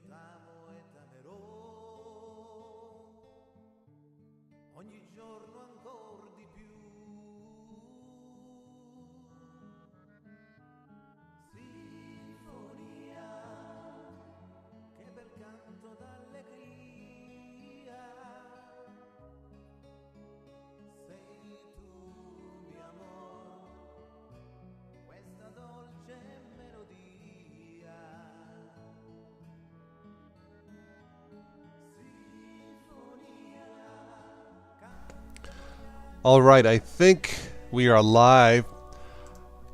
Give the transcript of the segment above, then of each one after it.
t'amo e t'amerò ogni giorno ancor di più. Sinfonia, che bel canto d'allegria, sei tu mio amor, questa dolce melodia. All right, I think we are live.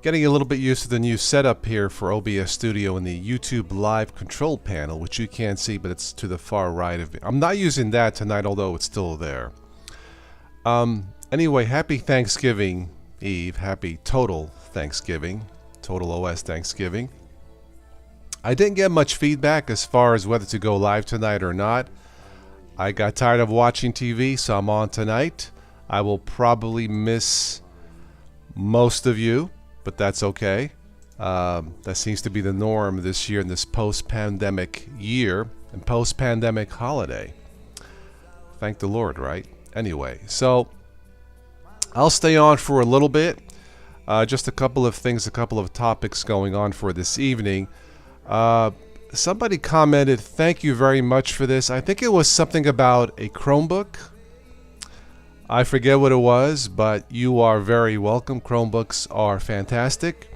Getting a little bit used to the new setup here for OBS Studio in the YouTube Live control panel, which you can't see, but it's to the far right of me. I'm not using that tonight, although it's still there. Anyway, happy Thanksgiving Eve. Happy total Thanksgiving. Total OS Thanksgiving. I didn't get much feedback as far as whether to go live tonight or not. I got tired of watching TV, so I'm on tonight. I will probably miss most of you, but that's okay. That seems to be the norm this year in this post-pandemic year and post-pandemic holiday. Thank the Lord, right? Anyway, so I'll stay on for a little bit. Just a couple of things, a couple of topics going on for this evening. Somebody commented, thank you very much for this. I think it was something about a Chromebook. I forget what it was, but you are very welcome. Chromebooks are fantastic.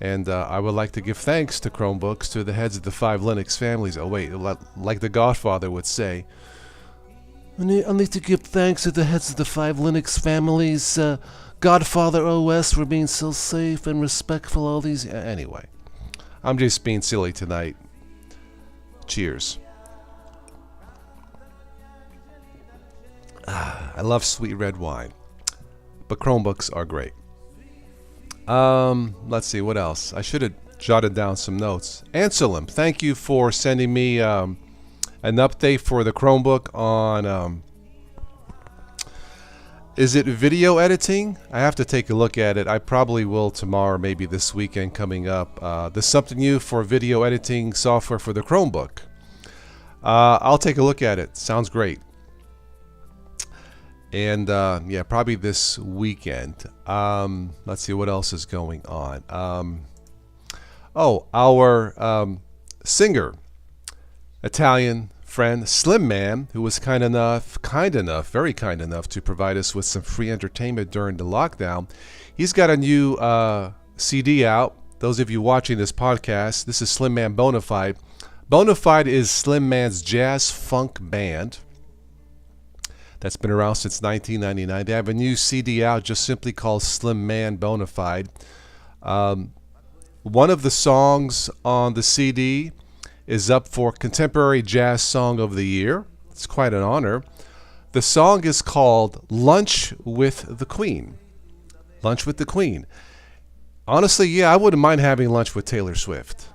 And I would like to give thanks to Chromebooks, to the heads of the 5 Linux families. Oh wait, like the Godfather would say, I need to give thanks to the heads of the 5 Linux families, Godfather OS, for being so safe and respectful all these... Anyway, I'm just being silly tonight. Cheers. I love sweet red wine, but Chromebooks are great. Let's see, what else? I should have jotted down some notes. Anselm, thank you for sending me an update for the Chromebook on, is it video editing? I have to take a look at it. I probably will tomorrow, maybe this weekend coming up. There's something new for video editing software for the Chromebook. I'll take a look at it. Sounds great. And yeah, probably this weekend. Let's see what else is going on. Our singer, Italian friend Slim Man, who was very kind enough to provide us with some free entertainment during the lockdown. He's got a new CD out. Those of you watching this podcast, this is Slim Man Bonafide. Bonafide is Slim Man's jazz funk band that's been around since 1999. They have a new CD out just simply called Slim Man Bonafide. One of the songs on the CD is up for Contemporary Jazz Song of the Year. It's quite an honor. The song is called Lunch with the Queen. Lunch with the Queen. Honestly, yeah, I wouldn't mind having lunch with Taylor Swift.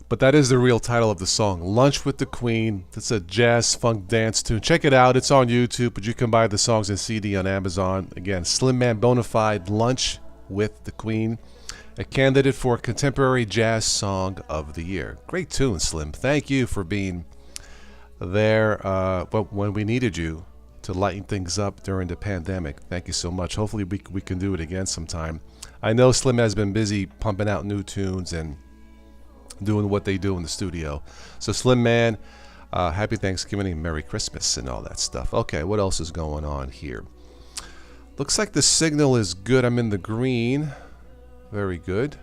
But that is the real title of the song, Lunch with the Queen. It's a jazz funk dance tune. Check it out. It's on YouTube, but you can buy the songs in CD on Amazon. Again, Slim Man Bonafide, Lunch with the Queen. A candidate for Contemporary Jazz Song of the Year. Great tune, Slim. Thank you for being there when we needed you to lighten things up during the pandemic. Thank you so much. Hopefully we can do it again sometime. I know Slim has been busy pumping out new tunes and doing what they do in the studio. So Slim Man, happy Thanksgiving and Merry Christmas and all that stuff. Okay, what else is going on here? Looks like the signal is good. I'm in the green. Very good.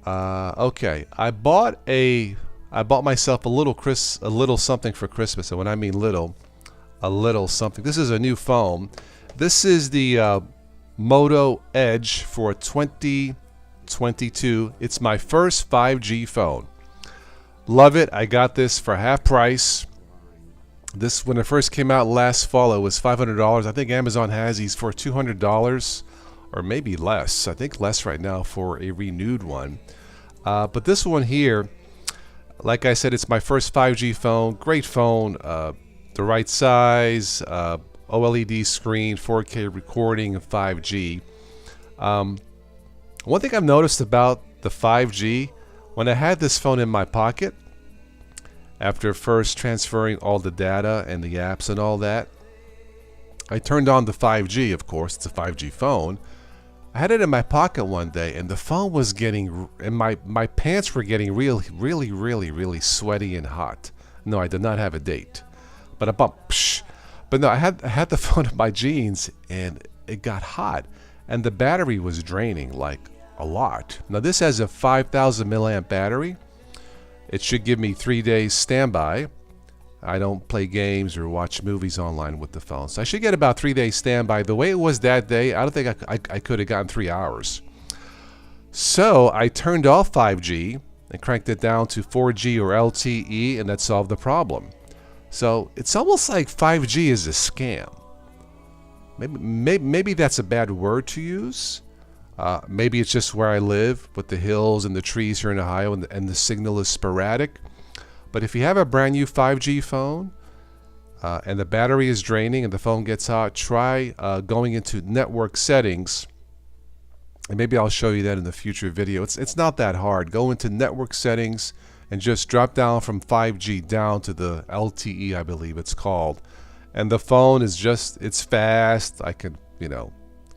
Okay, I bought myself a little something for Christmas, and when I mean little, a little something. This is a new phone. This is the Moto Edge for 2022. It's my first 5G phone. Love it. I got this for half price. This, when it first came out last fall, it was $500. I think Amazon has these for $200 or maybe less. I think less right now for a renewed one. But this one here, like I said, it's my first 5G phone. Great phone. The right size, OLED screen, 4K recording, and 5G. One thing I've noticed about the 5G, when I had this phone in my pocket, after first transferring all the data and the apps and all that, I turned on the 5G, of course, it's a 5G phone. I had it in my pocket one day, and the phone was getting, and my pants were getting really sweaty and hot. No, I did not have a date. But no, I had the phone in my jeans, and it got hot, and the battery was draining like a lot. Now this has a 5,000 milliamp battery. It should give me 3 days standby. I don't play games or watch movies online with the phone, so I should get about 3 days standby. The way it was that day, I don't think I could have gotten 3 hours. So I turned off 5G and cranked it down to 4G or LTE, and that solved the problem. So it's almost like 5G is a scam. Maybe that's a bad word to use. Maybe it's just where I live with the hills and the trees here in Ohio, and the signal is sporadic. But if you have a brand new 5G phone and the battery is draining and the phone gets hot, try going into network settings. And maybe I'll show you that in the future video. It's not that hard. Go into network settings and just drop down from 5G down to the LTE, I believe it's called. And the phone is just, it's fast. I can,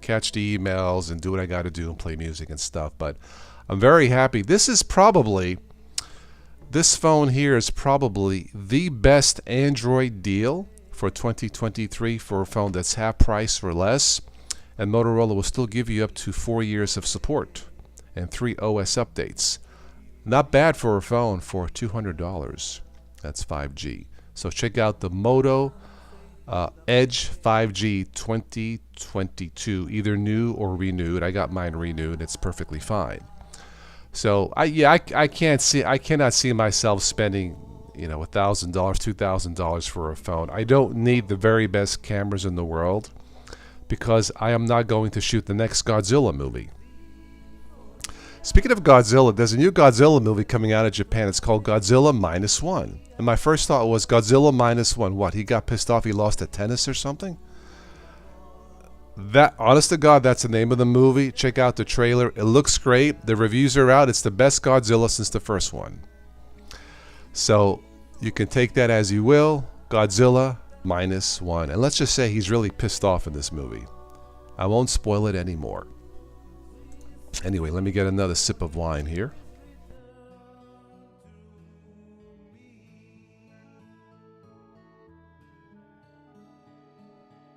catch the emails and do what I got to do and play music and stuff. But I'm very happy. This phone here is probably the best Android deal for 2023 for a phone that's half price or less. And Motorola will still give you up to 4 years of support and 3 OS updates. Not bad for a phone for $200. That's 5G. So check out the Moto Edge 5G 2022, either new or renewed. I got mine renewed. It's perfectly fine. So I cannot see myself spending $1,000, $2,000 for a phone. I don't need the very best cameras in the world because I am not going to shoot the next Godzilla movie. Speaking of Godzilla, there's a new Godzilla movie coming out of Japan. It's called Godzilla Minus One. And my first thought was, Godzilla Minus One, what? He got pissed off he lost at tennis or something? That, honest to God, that's the name of the movie. Check out the trailer. It looks great. The reviews are out. It's the best Godzilla since the first one. So you can take that as you will. Godzilla Minus One. And let's just say he's really pissed off in this movie. I won't spoil it anymore. Anyway, let me get another sip of wine here.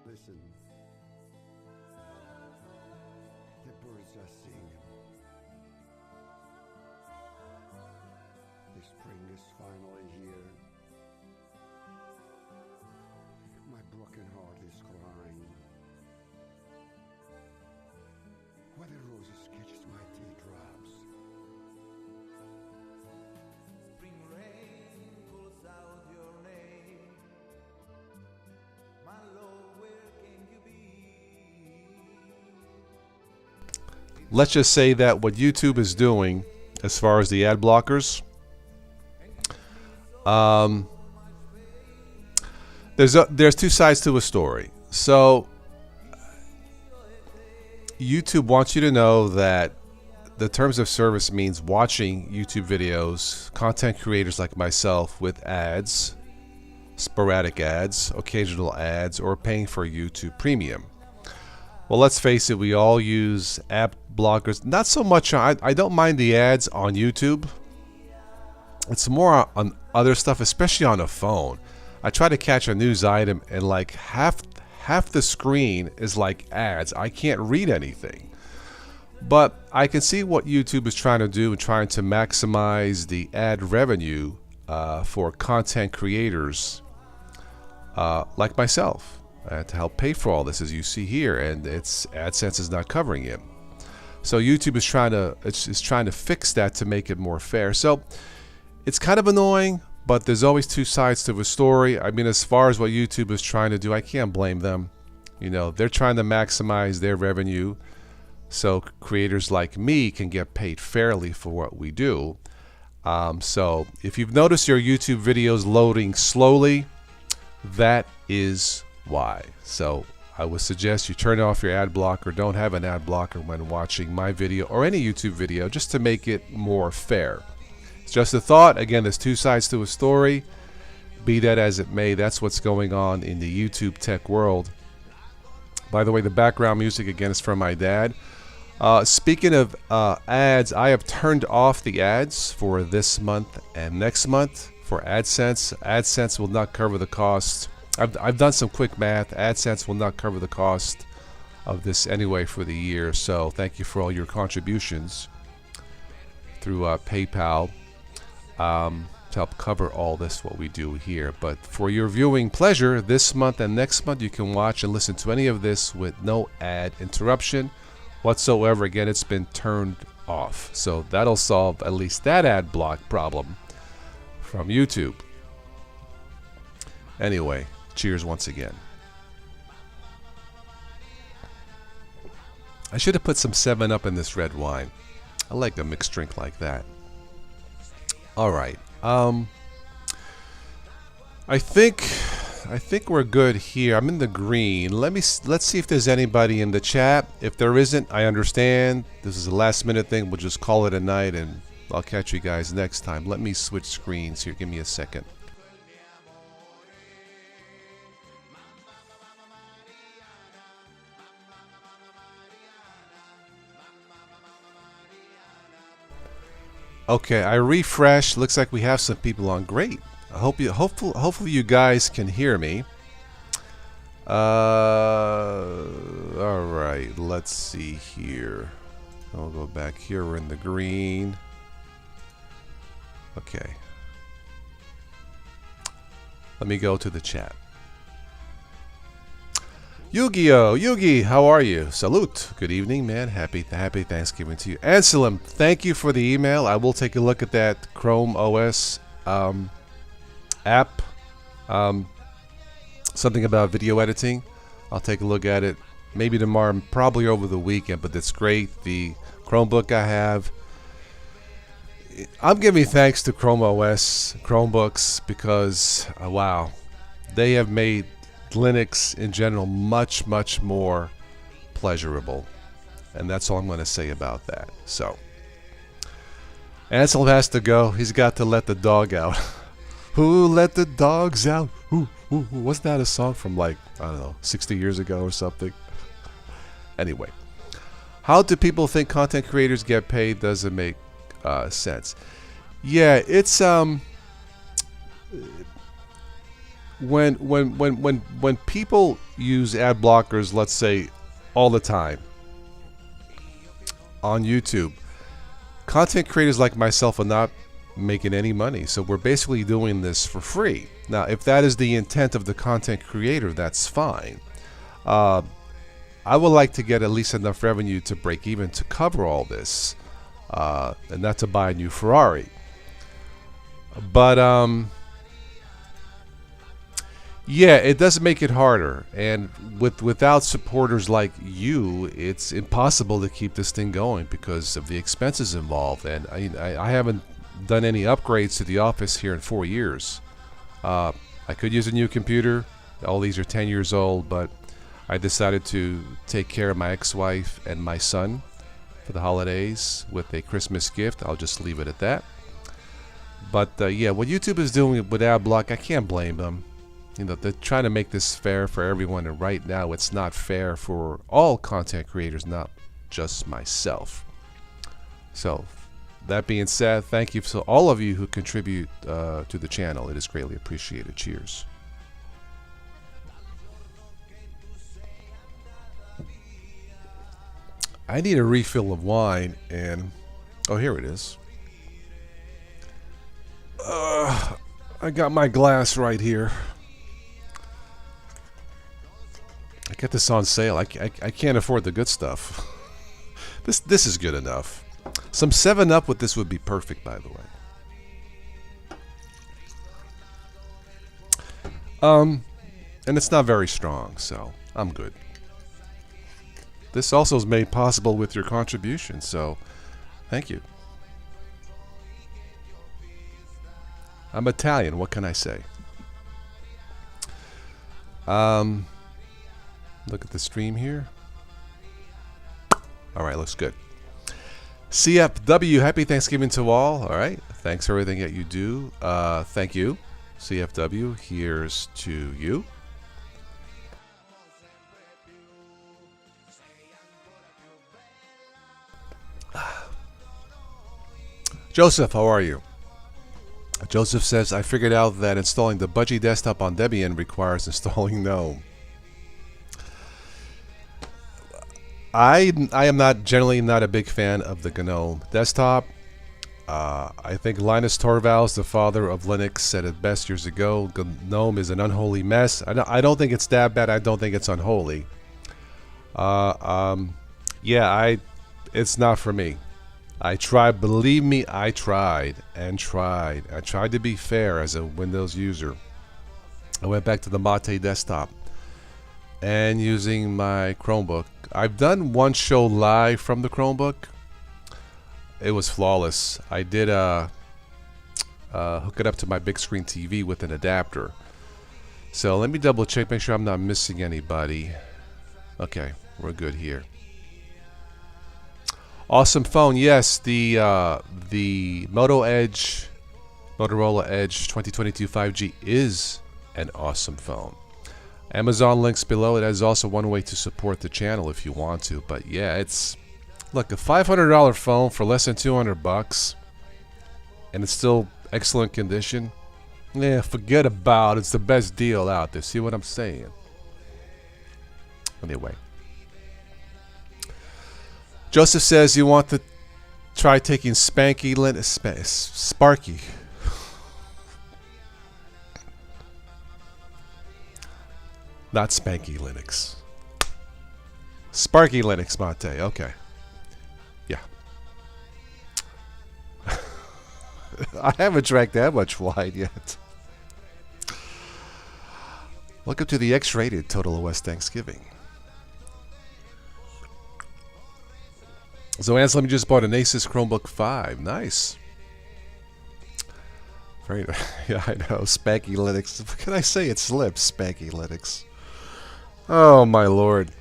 Listen, the birds are singing. The spring is finally here. My broken heart is crying. Where the roses catches my teardrops. Spring rain calls out your name. My love, where can you be? Let's just say that what YouTube is doing as far as the ad blockers, there's two sides to a story. So YouTube wants you to know that the terms of service means watching YouTube videos, content creators like myself with ads, sporadic ads, occasional ads, or paying for YouTube Premium. Well, let's face it, we all use app blockers. Not so much, I don't mind the ads on YouTube. It's more on other stuff, especially on a phone. I try to catch a news item and like half the screen is like ads. I can't read anything. But I can see what YouTube is trying to do and trying to maximize the ad revenue for content creators like myself to help pay for all this, as you see here, and it's AdSense is not covering it. So YouTube is trying to fix that to make it more fair. So it's kind of annoying, but there's always two sides to a story. I mean, as far as what YouTube is trying to do, I can't blame them. They're trying to maximize their revenue so creators like me can get paid fairly for what we do. So if you've noticed your YouTube videos loading slowly, that is why. So I would suggest you turn off your ad blocker. Don't have an ad blocker when watching my video or any YouTube video, just to make it more fair. It's just a thought. Again, there's two sides to a story. Be that as it may, that's what's going on in the YouTube tech world. By the way, the background music again is from my dad. Speaking of ads, I have turned off the ads for this month and next month for AdSense. AdSense will not cover the cost. I've done some quick math. AdSense will not cover the cost of this anyway for the year. So thank you for all your contributions through PayPal to help cover all this, what we do here. But for your viewing pleasure, this month and next month, you can watch and listen to any of this with no ad interruption whatsoever. Again, it's been turned off. So that'll solve at least that ad block problem from YouTube. Anyway, cheers once again. I should have put some 7-Up in this red wine. I like a mixed drink like that. All right. I think we're good here. I'm in the green. Let's see if there's anybody in the chat. If there isn't, I understand. This is a last minute thing. We'll just call it a night, and I'll catch you guys next time. Let me switch screens here. Give me a second. Okay, I refreshed. Looks like we have some people on. Great. I hope hopefully you guys can hear me. All right, let's see here. I'll go back here. We're in the green. Okay. Let me go to the chat. Yu-Gi-Oh! Yugi, how are you? Salute. Good evening, man. Happy Thanksgiving to you. Anselm, thank you for the email. I will take a look at that Chrome OS app. Something about video editing. I'll take a look at it maybe tomorrow, probably over the weekend, but that's great. The Chromebook I have. I'm giving thanks to Chrome OS, Chromebooks, because, wow, they have made Linux in general much more pleasurable, and that's all I'm going to say about that. So Ansel has to go. He's got to let the dog out. Who let the dogs out? Who wasn't that a song from, like, I don't know, 60 years ago or something? Anyway, how do people think content creators get paid? Doesn't make sense. Yeah, it's when people use ad blockers, let's say all the time on YouTube, content creators like myself are not making any money. So we're basically doing this for free. Now, if that is the intent of the content creator, that's fine. I would like to get at least enough revenue to break even to cover all this, and not to buy a new Ferrari. But yeah, it does make it harder, and without supporters like you, it's impossible to keep this thing going because of the expenses involved. And I haven't done any upgrades to the office here in 4 years. I could use a new computer. All these are 10 years old, but I decided to take care of my ex-wife and my son for the holidays with a Christmas gift. I'll just leave it at that. But yeah, what YouTube is doing with AdBlock, I can't blame them. You know, they're trying to make this fair for everyone, and right now it's not fair for all content creators, not just myself. So, that being said, thank you to all of you who contribute to the channel. It is greatly appreciated. Cheers. I need a refill of wine, and oh, here it is. I got my glass right here. I get this on sale. I can't afford the good stuff. This is good enough. Some 7-Up with this would be perfect, by the way. And it's not very strong, so I'm good. This also is made possible with your contribution, so thank you. I'm Italian, what can I say? Look at the stream here. All right, looks good. CFW, happy Thanksgiving to all. All right, thanks for everything that you do. Thank you, CFW. Here's to you. Joseph, how are you? Joseph says, I figured out that installing the Budgie desktop on Debian requires installing GNOME. I am not generally not a big fan of the GNOME desktop. I think Linus Torvalds, the father of Linux, said it best years ago. GNOME is an unholy mess. I don't think it's that bad. I don't think it's unholy. It's not for me. I tried, believe me, I tried and tried. I tried to be fair as a Windows user. I went back to the Mate desktop and using my Chromebook. I've done one show live from the Chromebook. It was flawless. I did hook it up to my big screen TV with an adapter. So let me double check, make sure I'm not missing anybody. Okay, we're good here. Awesome phone, yes. The Motorola Edge 2022 5G is an awesome phone. Amazon links below. It has also one way to support the channel if you want to. But yeah, it's look, a $500 phone for less than $200, and it's still excellent condition. Yeah, forget about it. It's the best deal out there. See what I'm saying? Anyway. Joseph says you want to try taking Sparky. Not Spanky Linux. Sparky Linux, Mate. Okay. Yeah. I haven't drank that much wine yet. Welcome to the X-rated Total OS Thanksgiving. So Ansel, let me just bought an Asus Chromebook 5. Nice. Very yeah, I know. Spanky Linux. What can I say? It slips. Spanky Linux. Oh my lord.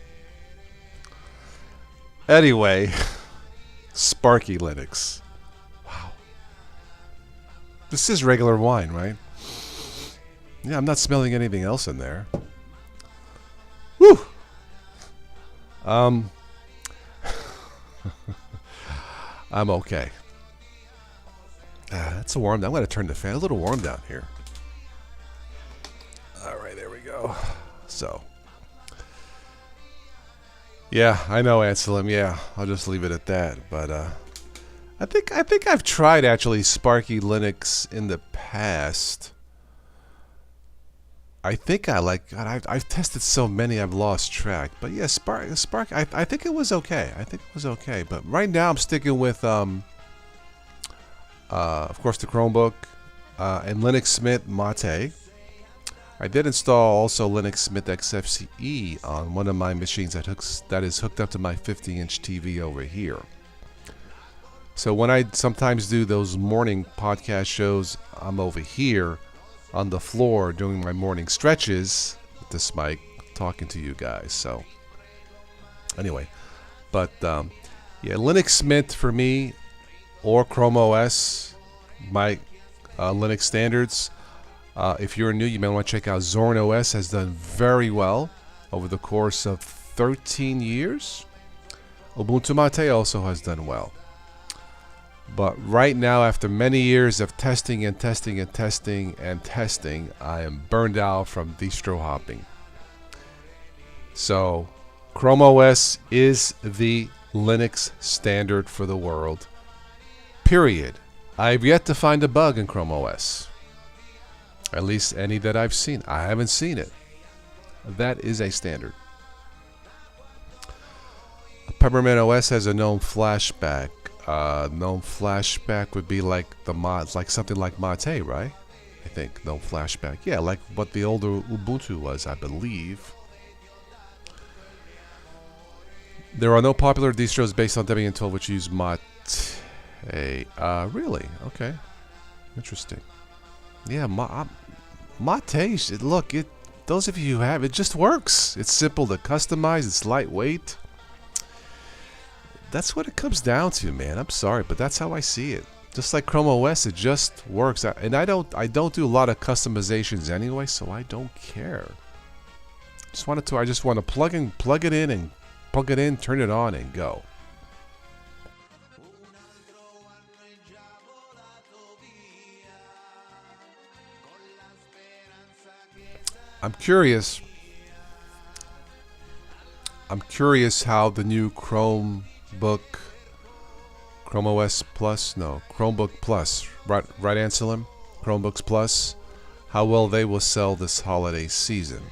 Anyway, Sparky Linux. Wow. This is regular wine, right? Yeah, I'm not smelling anything else in there. Woo! I'm okay. That's a warm down. I'm going to turn the fan a little warm down here. All right, there we go. So, yeah, I know, Anselm. Yeah, I'll just leave it at that. But I think I've tried actually Sparky Linux in the past. I think I like. God, I've tested so many, I've lost track. But yeah, Spark. I think it was okay. I think it was okay. But right now, I'm sticking with, of course, the Chromebook and Linux Mint Mate. I did install also Linux Mint XFCE on one of my machines that is hooked up to my 50-inch TV over here. So when I sometimes do those morning podcast shows, I'm over here on the floor doing my morning stretches with this mic, talking to you guys. So anyway, but yeah, Linux Mint for me, or Chrome OS, my Linux standards. If you're new, you may want to check out Zorin OS. Has done very well over the course of 13 years. Ubuntu Mate also has done well. But right now, after many years of testing and testing and testing and testing, I am burned out from distro hopping. So, Chrome OS is the Linux standard for the world. Period. I've yet to find a bug in Chrome OS. At least any that I've seen. I haven't seen it. That is a standard. Peppermint OS has a GNOME flashback. GNOME flashback would be like the mods, like something like Mate, right? I think GNOME flashback. Yeah, like what the older Ubuntu was, I believe. There are no popular distros based on Debian 12 which use Mate. Really? Okay. Interesting. Yeah, Mate. Look, those of you who have, it just works. It's simple to customize. It's lightweight. That's what it comes down to, man. I'm sorry, but that's how I see it. Just like Chrome OS, it just works. And I don't do a lot of customizations anyway, so I don't care. I just want to plug it in, turn it on, and go. I'm curious how the new Chromebook Plus, right, Anselm? Chromebooks Plus, how well they will sell this holiday season.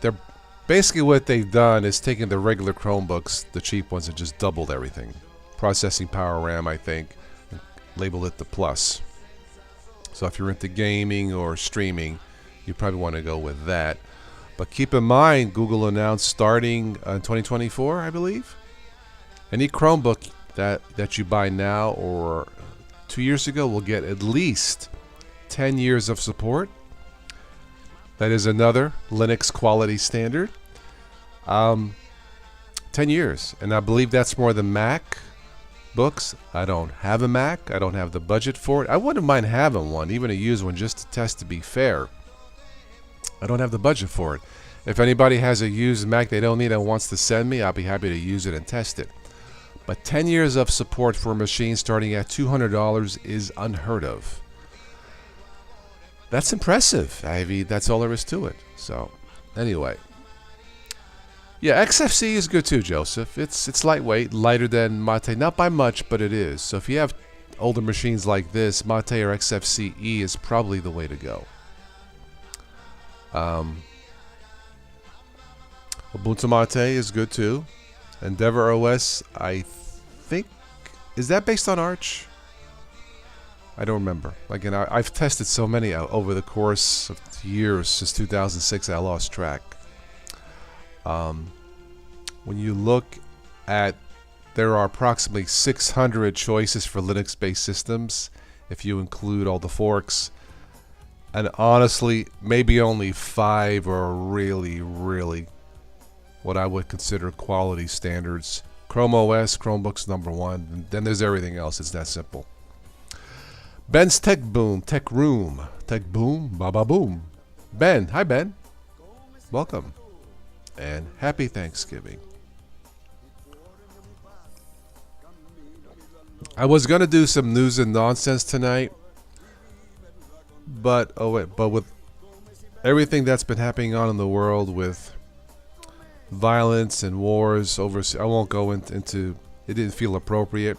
They're basically, what they've done is taken the regular Chromebooks, the cheap ones, and just doubled everything. Processing power, RAM, I think, and labeled it the Plus. So if you're into gaming or streaming, you probably want to go with that. But keep in mind, Google announced starting in 2024, I believe, any Chromebook that you buy now or 2 years ago will get at least 10 years of support. That is another Linux quality standard. 10 years. And I believe that's more than Mac books. I don't have a Mac. I don't have the budget for it. I wouldn't mind having one, even a used one, just to test, to be fair. I don't have the budget for it. If anybody has a used Mac they don't need and wants to send me, I'll be happy to use it and test it. But 10 years of support for a machine starting at $200 is unheard of. That's impressive. I mean, that's all there is to it. So, anyway. Yeah, XFC is good too, Joseph. It's lightweight, lighter than Mate. Not by much, but it is. So if you have older machines like this, Mate or XFCE is probably the way to go. Ubuntu Mate is good too. Endeavor OS, I think, is that based on Arch? I don't remember. Again, I've tested so many over the course of years since 2006. I lost track. When you look at, there are approximately 600 choices for Linux-based systems, if you include all the forks. And honestly, maybe only 5 are really what I would consider quality standards. Chrome OS, Chromebooks #1, and then there's everything else. It's that simple. Ben's Tech Room, Baba Boom. Ben, hi Ben. Welcome. And happy Thanksgiving. I was going to do some news and nonsense tonight, but with everything that's been happening on in the world with violence and wars overseas, I won't go into it. Didn't feel appropriate,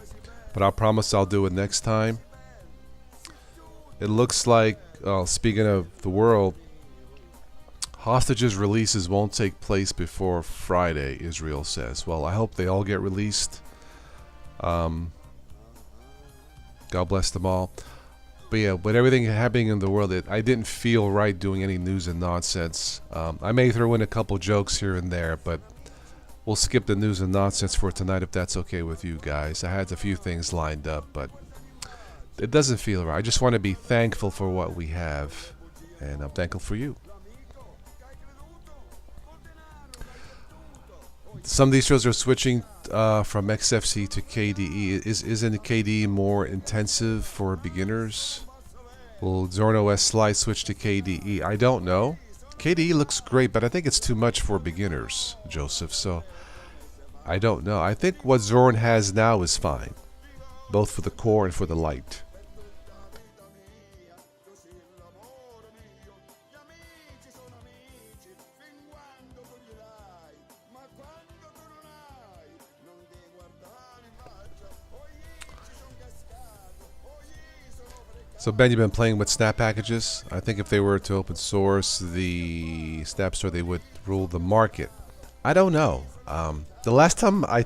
but I promise I'll do it next time. It looks like, speaking of the world, hostages releases won't take place before Friday, Israel says. Well, I hope they all get released. God bless them all. But yeah, with everything happening in the world, I didn't feel right doing any news and nonsense. I may throw in a couple jokes here and there, but we'll skip the news and nonsense for tonight if that's okay with you guys. I had a few things lined up, but it doesn't feel right. I just want to be thankful for what we have, and I'm thankful for you. Some of these shows are switching from XFC to KDE. Isn't KDE more intensive for beginners? Will Zorn OS Slide switch to KDE? I don't know. KDE looks great, but I think it's too much for beginners, Joseph. So I don't know. I think what Zorn has now is fine, both for the core and for the light. So Ben, you've been playing with Snap packages. I think if they were to open source the Snap Store, they would rule the market. I don't know. The last time I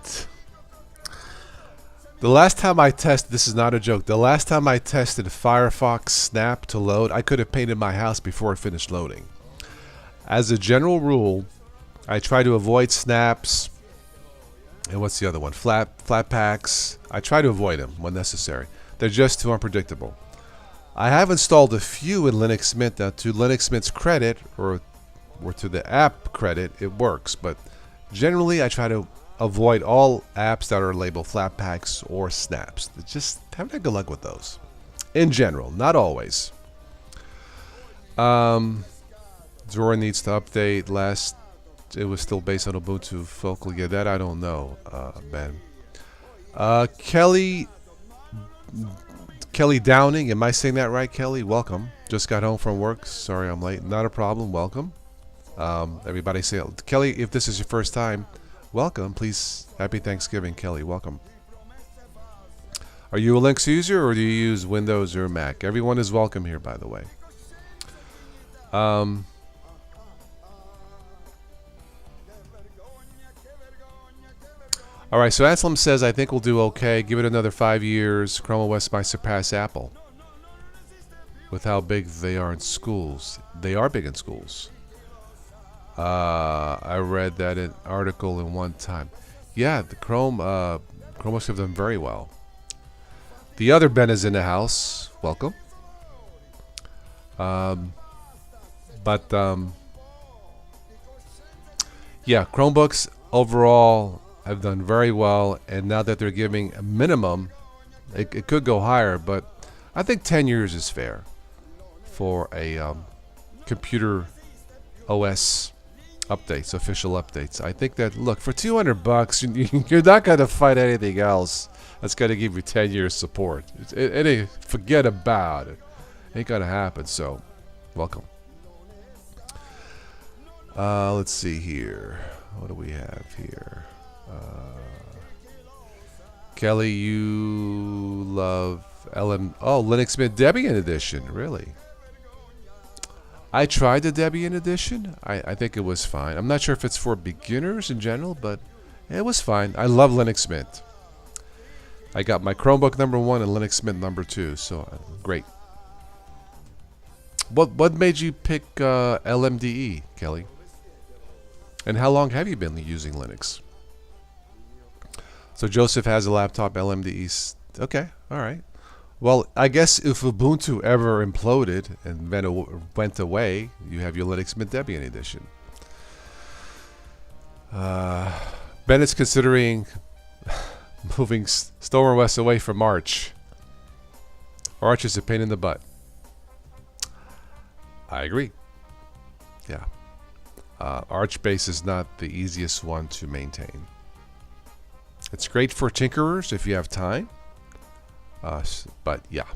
tested, this is not a joke. The last time I tested Firefox Snap to load, I could have painted my house before it finished loading. As a general rule, I try to avoid snaps. And what's the other one? Flat packs. I try to avoid them when necessary. They're just too unpredictable. I have installed a few in Linux Mint. Now, to Linux Mint's credit, or to the app credit, it works. But generally, I try to avoid all apps that are labeled Flatpaks or Snaps. Just have a good luck with those. In general, not always. Zora needs to update. Last, it was still based on Ubuntu Focal. Yeah, that I don't know, Ben. Kelly Downing, am I saying that right, Kelly? Welcome. Just got home from work. Sorry I'm late. Not a problem. Welcome. Everybody say, Kelly, if this is your first time, welcome. Please, happy Thanksgiving, Kelly. Welcome. Are you a Linux user or do you use Windows or Mac? Everyone is welcome here, by the way. All right, so Anselm says, I think we'll do okay. Give it another 5 years. Chrome OS might surpass Apple with how big they are in schools. They are big in schools. I read that an article in one time. Yeah, the Chrome OS have done very well. The other Ben is in the house. Welcome. Yeah, Chromebooks overall have done very well, and now that they're giving a minimum, it could go higher, but I think 10 years is fair for a computer OS updates, official updates. I think that, look, for $200, you're not going to find anything else that's going to give you 10 years support. It ain't, forget about it. Ain't going to happen, so welcome. Let's see here. What do we have here? Kelly, you love Linux Mint Debian Edition, really? I tried the Debian Edition. I think it was fine. I'm not sure if it's for beginners in general, but it was fine. I love Linux Mint. I got my Chromebook #1 and Linux Mint #2, so great. What made you pick LMDE, Kelly? And how long have you been using Linux? So Joseph has a laptop, LMDE. Okay, all right. Well, I guess if Ubuntu ever imploded and went away, you have your Linux Mint Debian Edition. Bennett's considering moving StoneOS away from Arch. Arch is a pain in the butt. I agree. Yeah. Archbase is not the easiest one to maintain. It's great for tinkerers if you have time. But yeah.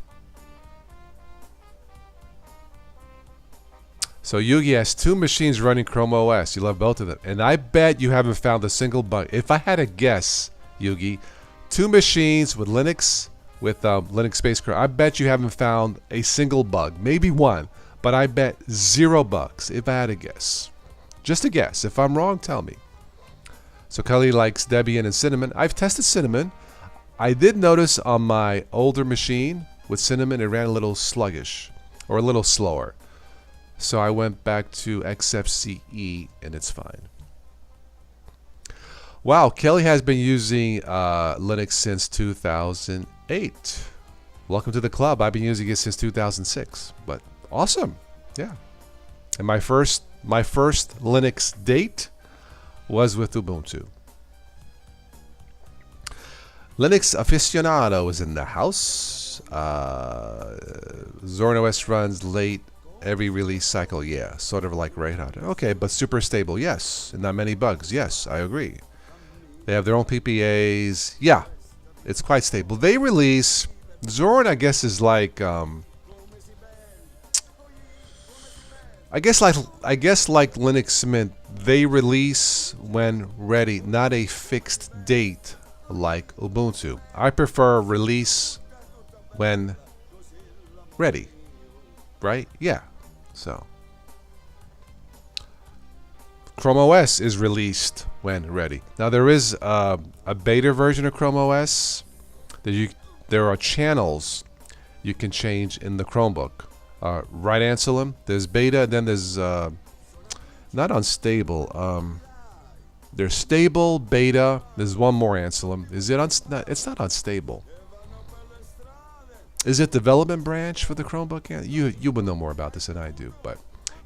So Yugi has 2 machines running Chrome OS. You love both of them. And I bet you haven't found a single bug. If I had to guess, Yugi, 2 machines with Linux, with Linux-based Chrome, I bet you haven't found a single bug. Maybe one. But I bet 0 bugs, if I had to guess. Just a guess. If I'm wrong, tell me. So Kelly likes Debian and Cinnamon. I've tested Cinnamon. I did notice on my older machine with Cinnamon, it ran a little sluggish or a little slower. So I went back to XFCE and it's fine. Wow, Kelly has been using Linux since 2008. Welcome to the club. I've been using it since 2006. But awesome. Yeah. And my first Linux date was with Ubuntu. Linux aficionado is in the house. ZornOS runs late every release cycle. Yeah, sort of like Red Hat. Okay, but super stable. Yes, and not many bugs. Yes, I agree. They have their own PPAs. Yeah, it's quite stable. They release Zorn. I guess is like I guess like Linux Mint. They release when ready, not a fixed date like Ubuntu. I prefer release when ready, right? Yeah. So Chrome OS is released when ready. Now there is a beta version of Chrome OS that there are channels you can change in the Chromebook. Right, Anselm? There's beta, then there's not unstable. There's stable, beta. There's one more, Anselm. Is it it's not unstable. Is it development branch for the Chromebook? Yeah, you will know more about this than I do, but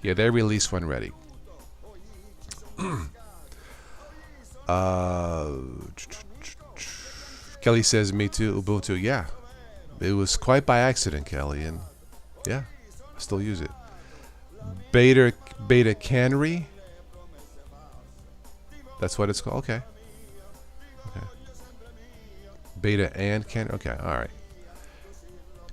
yeah, they released one ready. Kelly says, me too, Ubuntu. Yeah, it was quite by accident, Kelly, and yeah, I still use it. Beta Canary. That's what it's called. Okay. Beta and Canary. Okay, all right.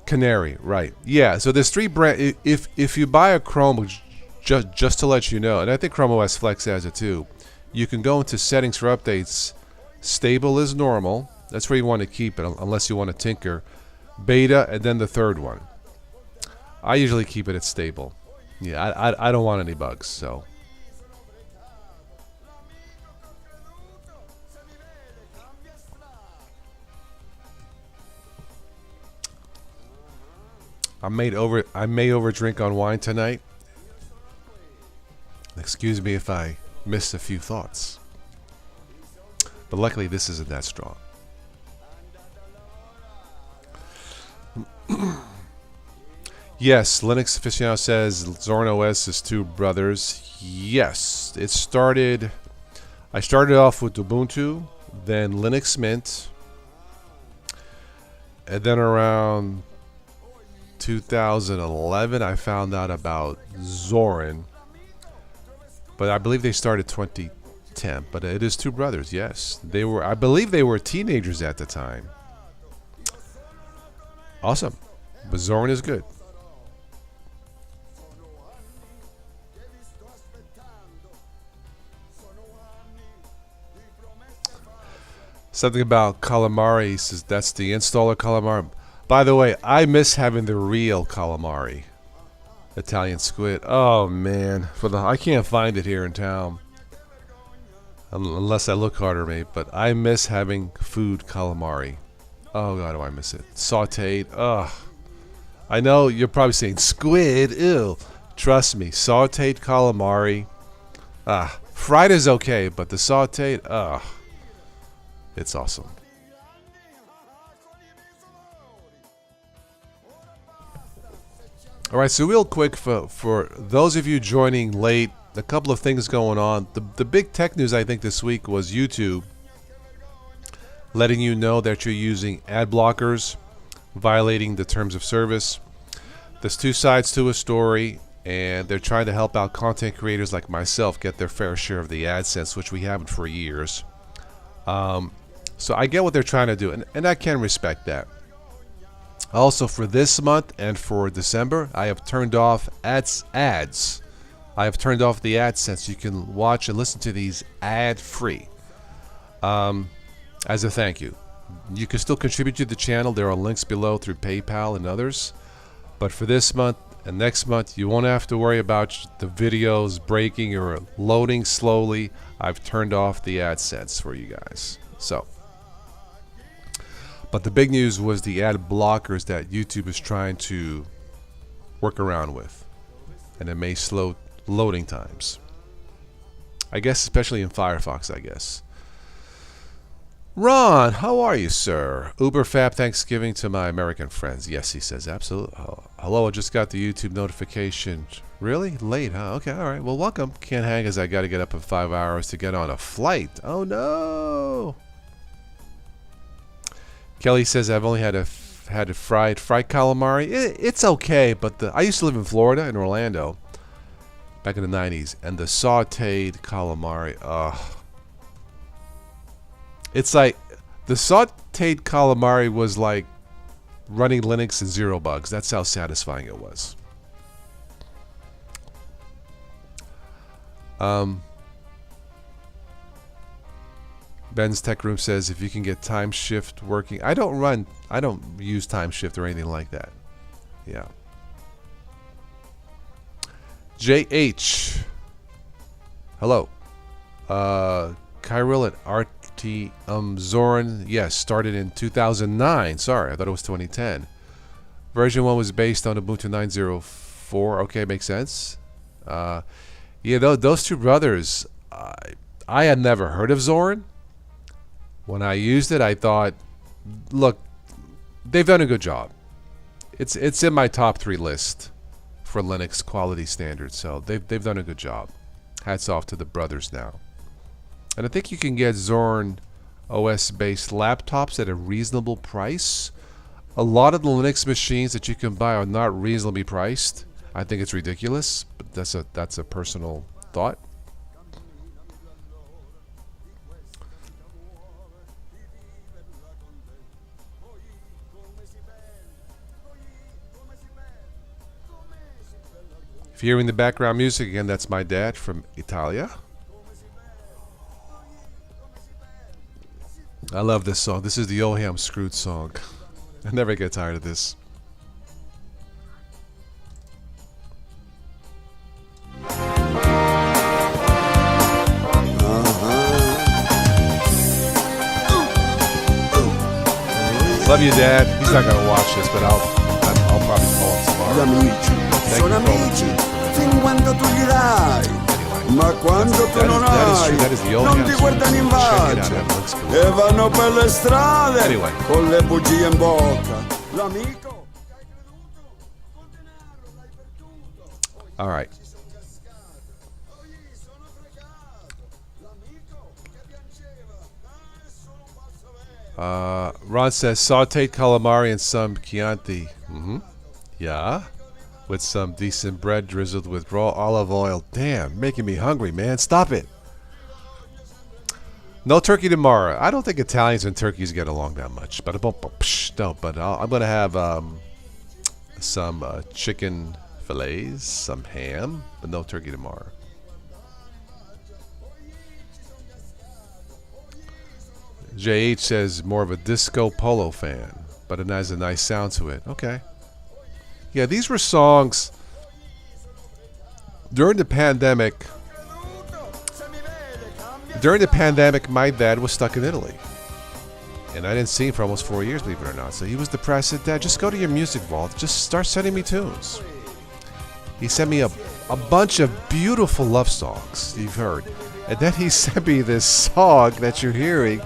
Canary, right? Yeah. So there's 3 brand. If you buy a Chromebook, just to let you know, and I think Chrome OS Flex has it too. You can go into settings for updates. Stable is normal. That's where you want to keep it, unless you want to tinker. Beta, and then the 3rd one. I usually keep it at stable. Yeah, I don't want any bugs, so. I may overdrink on wine tonight. Excuse me if I missed a few thoughts. But luckily this isn't that strong. Yes, Linux Aficionado says Zorin OS is 2 brothers. Yes, it started. I started off with Ubuntu, then Linux Mint, and then around 2011 I found out about Zorin. But I believe they started 2010. But it is 2 brothers. Yes, they were. I believe they were teenagers at the time. Awesome, but Zorin is good. Something about calamari. He says that's the installer calamari. By the way, I miss having the real calamari. Italian squid. Oh man, I can't find it here in town. Unless I look harder, mate. But I miss having food calamari. Oh god, do I miss it. Sauteed. Ugh. I know you're probably saying squid. Ew. Trust me, sauteed calamari. Fried is okay, but the sauteed, it's awesome. All right, so real quick for those of you joining late, a couple of things going on. The big tech news I think this week was YouTube letting you know that you're using ad blockers, violating the terms of service. There's 2 sides to a story, and they're trying to help out content creators like myself get their fair share of the AdSense, which we haven't for years. So I get what they're trying to do, and I can respect that. Also, for this month and for December, I have turned off ads. I have turned off the AdSense. You can watch and listen to these ad-free as a thank you. You can still contribute to the channel. There are links below through PayPal and others. But for this month and next month, you won't have to worry about the videos breaking or loading slowly. I've turned off the AdSense for you guys. So. But the big news was the ad blockers that YouTube is trying to work around with. And it may slow loading times. I guess especially in Firefox, I guess. Ron, how are you, sir? Uber Fab Thanksgiving to my American friends. Yes, he says, absolutely. Oh, hello, I just got the YouTube notification. Really? Late, huh? Okay, all right. Well, welcome. Can't hang as I got to get up in 5 hours to get on a flight. Oh, no. Kelly says I've only had a fried calamari. It's okay, but I used to live in Florida, in Orlando, back in the 90s, and the sautéed calamari. It's like the sautéed calamari was like running Linux and 0 bugs. That's how satisfying it was. Ben's Tech Room says if you can get time shift working. I don't use time shift or anything like that. Yeah. JH. Hello. Kyril at RT Zorin. Yes, started in 2009. Sorry, I thought it was 2010. Version 1 was based on Ubuntu 9.04. Okay, makes sense. Yeah, those 2 brothers, I had never heard of Zorin. When I used it, I thought, look, they've done a good job. it's in my top 3 list for Linux quality standards. So they've done a good job. Hats off to the brothers now. And I think you can get Zorn OS based laptops at a reasonable price. A lot of the Linux machines that you can buy are not reasonably priced. I think it's ridiculous, but that's a personal thought. If you're hearing the background music again, that's my dad from Italia. I love this song. This is the Oham Screwed song. I never get tired of this. Love you, Dad. He's not gonna watch this, but I'll probably call him tomorrow. Sono amici fin quando tu gli dai, ma quando tu non hai, non ti guardano in faccia e vanno per le strade con le bugie in bocca. L'amico che hai creduto, col denaro l'hai perduto. All right. Ron says sauteed calamari and some Chianti. Yeah. With some decent bread drizzled with raw olive oil. Damn, making me hungry, man. Stop it. No turkey tomorrow. I don't think Italians and turkeys get along that much. But no, but I'm going to have some chicken fillets, some ham, but no turkey tomorrow. JH says more of a disco polo fan, but it has a nice sound to it. Okay. Yeah, these were songs during the pandemic. During the pandemic, my dad was stuck in Italy. And I didn't see him for almost 4 years, believe it or not. So he was depressed. I said, Dad, just go to your music vault. Just start sending me tunes. He sent me a bunch of beautiful love songs you've heard. And then he sent me this song that you're hearing.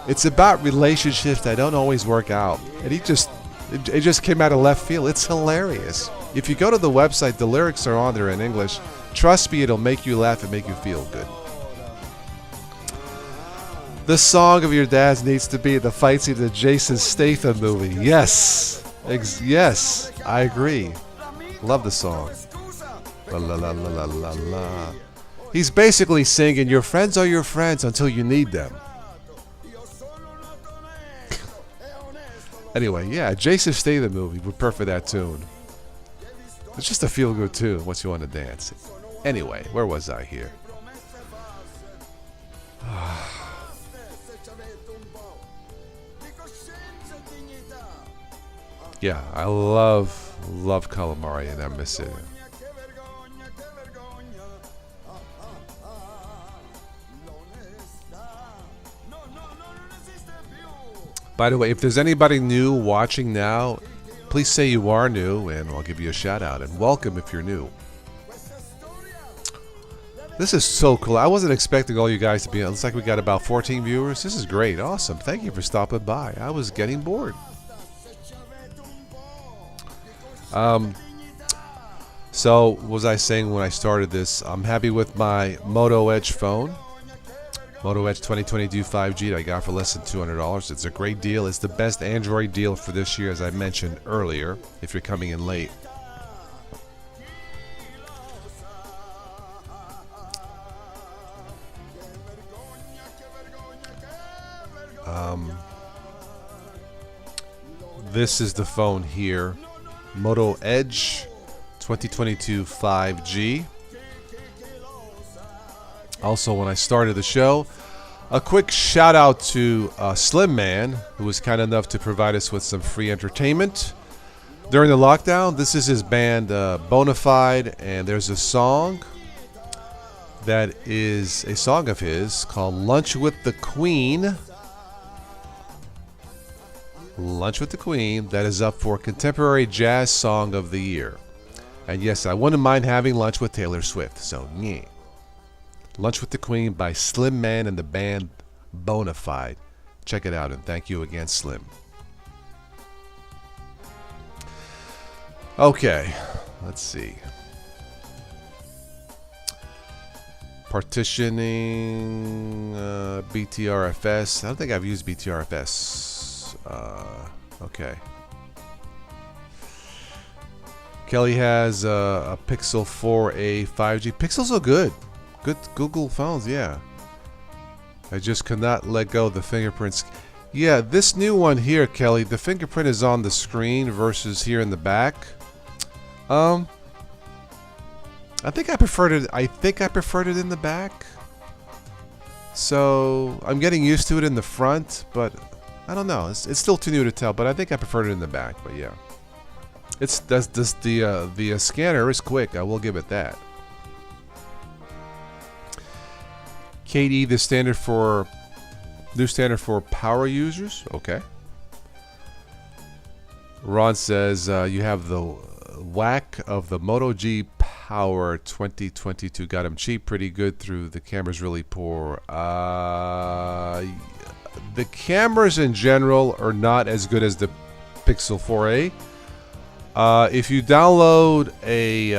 It's about relationships that don't always work out. And it just came out of left field. It's hilarious. If you go to the website, the lyrics are on there in English. Trust me, it'll make you laugh and make you feel good. The song of your dad's needs to be the fight scene in the Jason Statham movie. Yes. Yes, I agree. Love the song. La la la la la la la. He's basically singing, your friends are your friends until you need them. Anyway, yeah, Jason Statham movie would perfect that tune. It's just a feel-good tune once you want to dance. Anyway, where was I here? Yeah, I love calamari and I miss it. By the way, if there's anybody new watching now, please say you are new and I'll give you a shout out. And welcome if you're new. This is so cool. I wasn't expecting all you guys to be on. Looks like we got about 14 viewers. This is great. Awesome. Thank you for stopping by. I was getting bored. So, what was I saying when I started this? I'm happy with my Moto Edge phone. Moto Edge 2022 5G that I got for less than $200. It's a great deal. It's the best Android deal for this year, as I mentioned earlier, if you're coming in late. This is the phone here. Moto Edge 2022 5G. Also, when I started the show, a quick shout out to Slim Man, who was kind enough to provide us with some free entertainment during the lockdown. This is his band Bonafide, and there's a song that is a song of his called Lunch with the Queen. Lunch with the Queen, that is up for Contemporary Jazz Song of the Year. And yes, I wouldn't mind having lunch with Taylor Swift, so yeah. Lunch with the Queen by Slim Man and the band Bonafide. Check it out, and thank you again, Slim. Okay, let's see. Partitioning, BTRFS. I don't think I've used BTRFS. Okay. Kelly has a Pixel 4a 5G. Pixels are good. Good Google phones, yeah. I just cannot let go of the fingerprints. Yeah, this new one here, Kelly, the fingerprint is on the screen versus here in the back. I think I preferred it. I think I preferred it in the back. So I'm getting used to it in the front, but I don't know. It's still too new to tell. But I think I preferred it in the back. But yeah, the scanner is quick. I will give it that. KDE, the new standard for power users. Okay. Ron says you have the whack of the Moto G Power 2022. Got them cheap, pretty good through. The camera's really poor. The cameras in general are not as good as the Pixel 4a. If you download a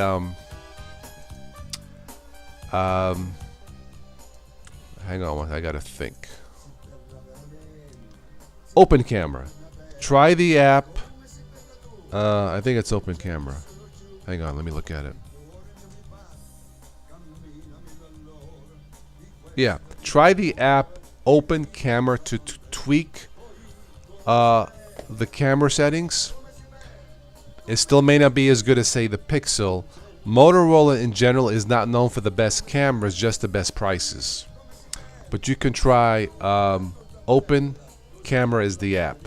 hang on, I gotta think. Open Camera. Try the app. I think it's Open Camera. Hang on, let me look at it. Yeah, try the app Open Camera to tweak the camera settings. It still may not be as good as, say, the Pixel. Motorola in general is not known for the best cameras, just the best prices. But you can try Open Camera is the app.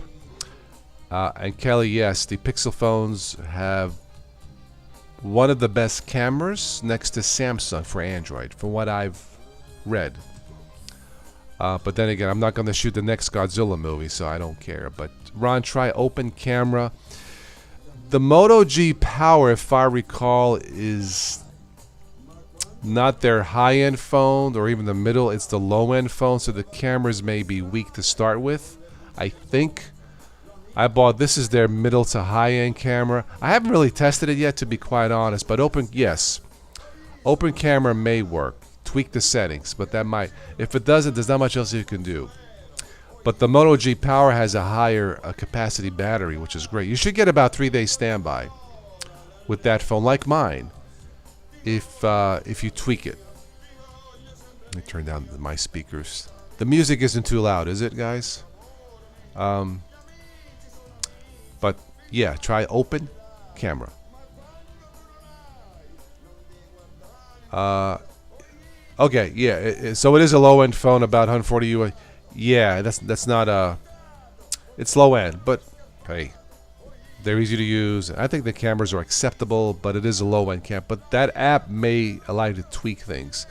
And Kelly, yes, the Pixel phones have one of the best cameras next to Samsung for Android, from what I've read. But then again, I'm not going to shoot the next Godzilla movie, so I don't care. But Ron, try Open Camera. The Moto G Power, if I recall, is not their high-end phone or even the middle. It's the low-end phone, so the cameras may be weak to start with. I think this is their middle to high-end camera. I haven't really tested it yet, to be quite honest, but Open Camera may work. Tweak the settings, but that might. If it doesn't, there's not much else you can do. But the Moto G Power has a higher capacity battery, which is great. You should get about 3 days standby with that phone, like mine, if you tweak it. Let me turn down my speakers. The music isn't too loud, is it, guys? But yeah, try Open Camera. Okay, yeah. So it is a low-end phone, about 140 US. Yeah, that's not it's low-end, but hey, they're easy to use. I think the cameras are acceptable, but it is a low-end cam. But that app may allow you to tweak things.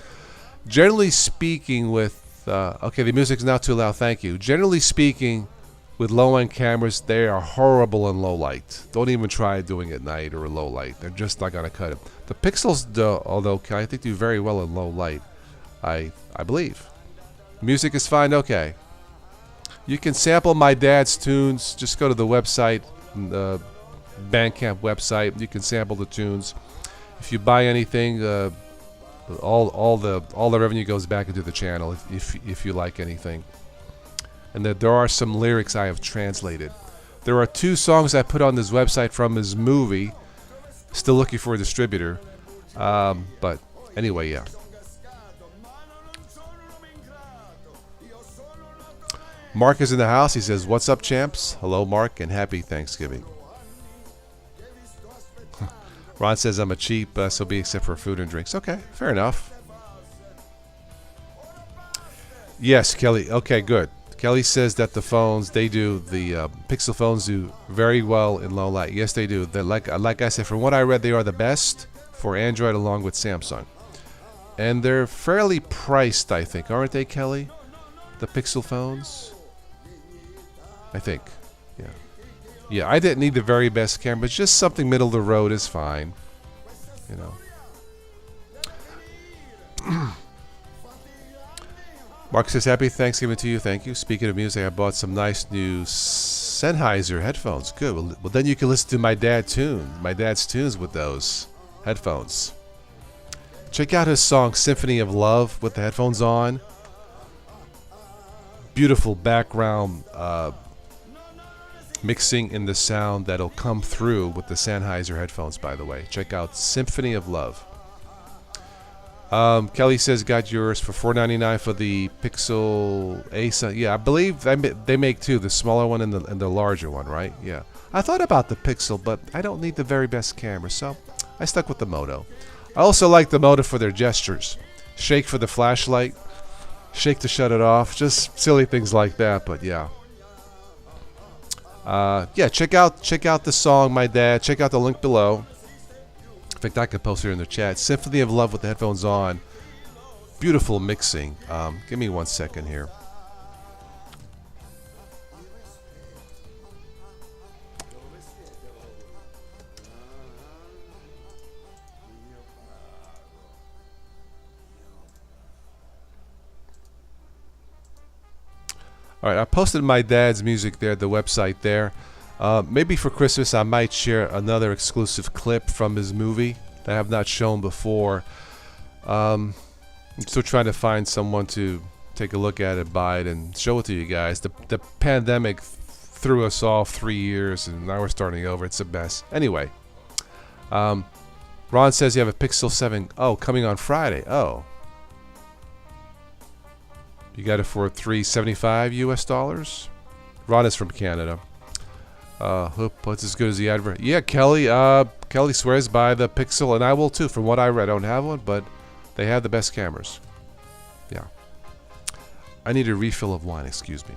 Generally speaking, with okay, the music's not too loud. Thank you. Generally speaking, with low-end cameras, they are horrible in low light. Don't even try doing it at night or low light. They're just not gonna cut it. The Pixels, although I think do very well in low light. I believe. Music is fine. Okay. You can sample my dad's tunes. Just go to the website, the Bandcamp website. You can sample the tunes. If you buy anything, all the revenue goes back into the channel. If you like anything. And there are some lyrics I have translated. There are 2 songs I put on this website from his movie. Still looking for a distributor. But anyway, yeah. Mark is in the house. He says, "What's up, champs?" Hello, Mark, and happy Thanksgiving. Ron says, "I'm a cheap SOB except for food and drinks." Okay, fair enough. Yes, Kelly. Okay, good. Kelly says that the phones, the Pixel phones do very well in low light. Yes, they do. They're like I said, from what I read, they are the best for Android along with Samsung. And they're fairly priced, I think. Aren't they, Kelly? The Pixel phones? I think. Yeah. Yeah, I didn't need the very best camera. It's just something middle of the road is fine. You know. Mark says, "Happy Thanksgiving to you." Thank you. Speaking of music, I bought some nice new Sennheiser headphones. Good. Well, then you can listen to my dad's tunes with those headphones. Check out his song Symphony of Love with the headphones on. Beautiful background mixing in the sound that'll come through with the Sennheiser headphones, by the way. Check out Symphony of Love. Kelly says got yours for $4.99 for the Pixel Ace. Yeah, I believe they make two, the smaller one and the larger one, right? Yeah. I thought about the Pixel, but I don't need the very best camera, so I stuck with the Moto. I also like the Moto for their gestures. Shake for the flashlight, shake to shut it off, just silly things like that, but yeah. Yeah, check out the song, My Dad. Check out the link below. In fact, I could post here in the chat. Symphony of Love with the headphones on. Beautiful mixing. Give me 1 second here. All right, I posted my dad's music there, the website there. Maybe for Christmas I might share another exclusive clip from his movie that I have not shown before. I'm still trying to find someone to take a look at it, buy it, and show it to you guys. The pandemic threw us off 3 years, and now we're starting over. It's a mess. Anyway, Ron says you have a Pixel 7. Oh, coming on Friday. Oh. You got it for $375 US. Ron is from Canada. Hope what's as good as the advert? Yeah, Kelly. Kelly swears by the Pixel, and I will too. From what I read, I don't have one, but they have the best cameras. Yeah. I need a refill of wine. Excuse me.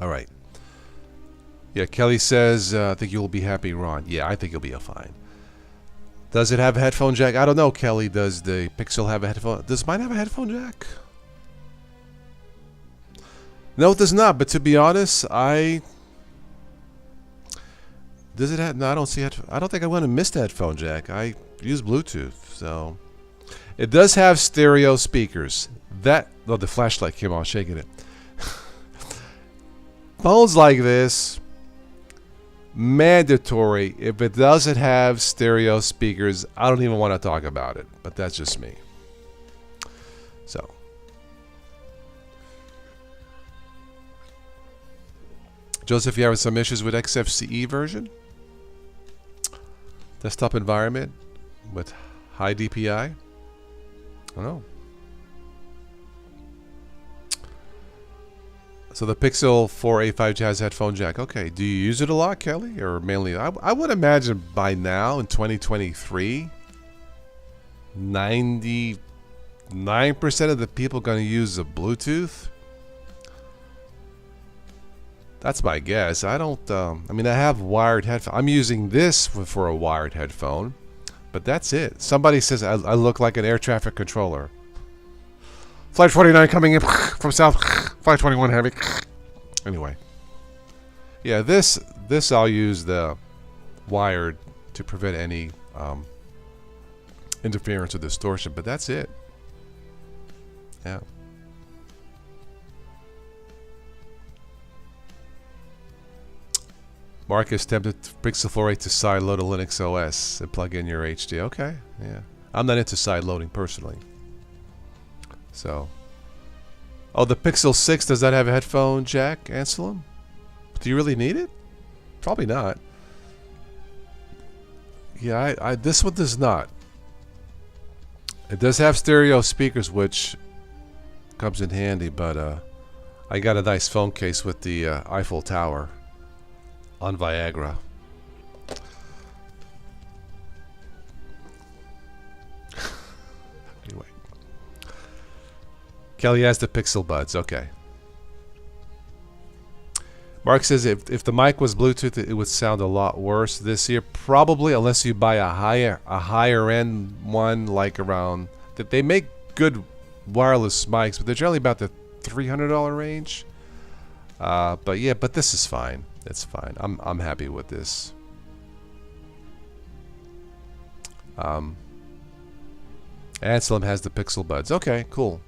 All right. Yeah, Kelly says, I think you'll be happy, Ron. Yeah, I think you'll be fine. Does it have a headphone jack? I don't know, Kelly. Does the Pixel have a headphone? Does mine have a headphone jack? No, it does not. But to be honest, does it have? No, I don't see it. I don't think I'm going to miss the headphone jack. I use Bluetooth, so it does have stereo speakers. The flashlight came on, shaking it. Phones like this, mandatory. If it doesn't have stereo speakers, I don't even want to talk about it. But that's just me. So. Joseph, you having some issues with XFCE version? Desktop environment with high DPI? I don't know. So the Pixel 4a 5G has headphone jack. Okay, do you use it a lot, Kelly? Or mainly, I would imagine by now in 2023, 99% of the people going to use the Bluetooth. That's my guess. I don't, I mean, I have wired headphones. I'm using this for a wired headphone, but that's it. Somebody says I look like an air traffic controller. Flight 49 coming in from south. Flight 21 heavy. Anyway. Yeah, this I'll use the wired to prevent any interference or distortion, but that's it. Yeah. Mark is tempted Pixel 4a to side load a Linux OS and plug in your HD. Okay, yeah. I'm not into side loading personally. So, oh, the Pixel 6, does that have a headphone jack, Anselm? Do you really need it? Probably not. Yeah, this one does not. It does have stereo speakers, which comes in handy, but I got a nice phone case with the Eiffel Tower on Viagra. Anyway. Kelly has the Pixel Buds. Okay. Mark says if the mic was Bluetooth, it would sound a lot worse this year. Probably, unless you buy a higher end one, like around that. They make good wireless mics, but they're generally about the $300 range. But yeah, but this is fine. It's fine. I'm happy with this. Anselm has the Pixel Buds. Okay, cool.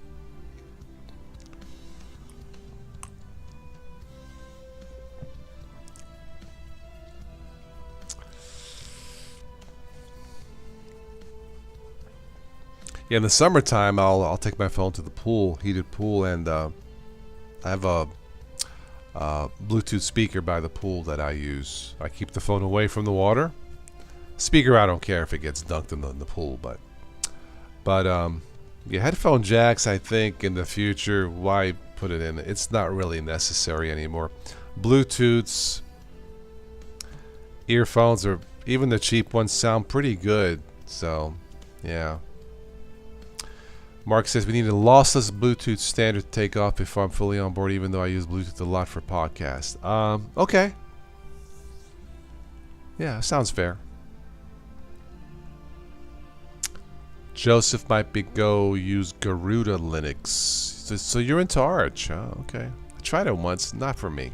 Yeah, in the summertime, I'll take my phone to the pool, heated pool, and I have a Bluetooth speaker by the pool that I use. I keep the phone away from the water. Speaker, I don't care if it gets dunked in the pool, but yeah, headphone jacks, I think in the future, why put it in? It's not really necessary anymore. Bluetooths, earphones, or even the cheap ones sound pretty good. So, yeah. Mark says we need a lossless Bluetooth standard to take off before I'm fully on board, even though I use Bluetooth a lot for podcasts. Okay. Yeah, sounds fair. Joseph might go use Garuda Linux. So you're into Arch. Oh, okay. I tried it once. Not for me.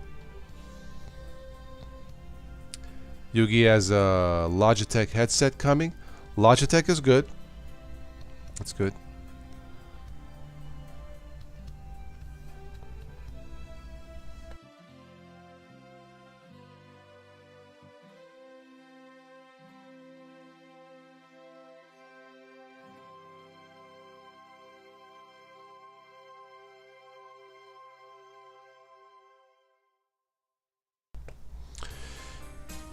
Yugi has a Logitech headset coming. Logitech is good. That's good.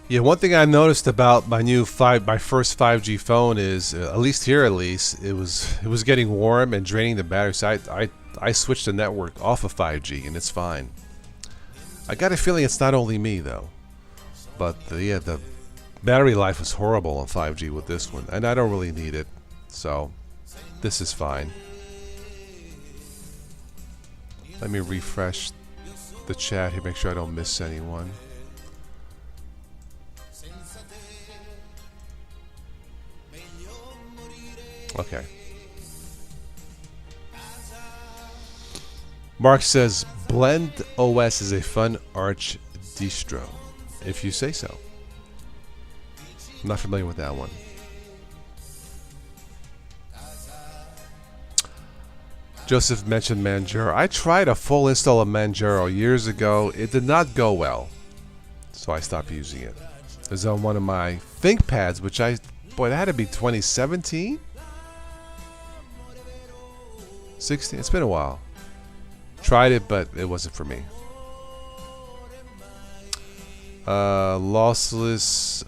Yeah, one thing I noticed about my first 5G phone is, at least here, it was getting warm and draining the battery. So I switched the network off of 5G, and it's fine. I got a feeling it's not only me though, but the battery life was horrible on 5G with this one, and I don't really need it, so this is fine. Let me refresh the chat here, make sure I don't miss anyone. Okay. Mark says Blend OS is a fun Arch distro, if you say so. I'm not familiar with that one. Joseph mentioned Manjaro. I tried a full install of Manjaro years ago. It did not go well, so I stopped using it. It was on one of my ThinkPads, which boy, that had to be 2017? 16? It's been a while. Tried it, but it wasn't for me. Lossless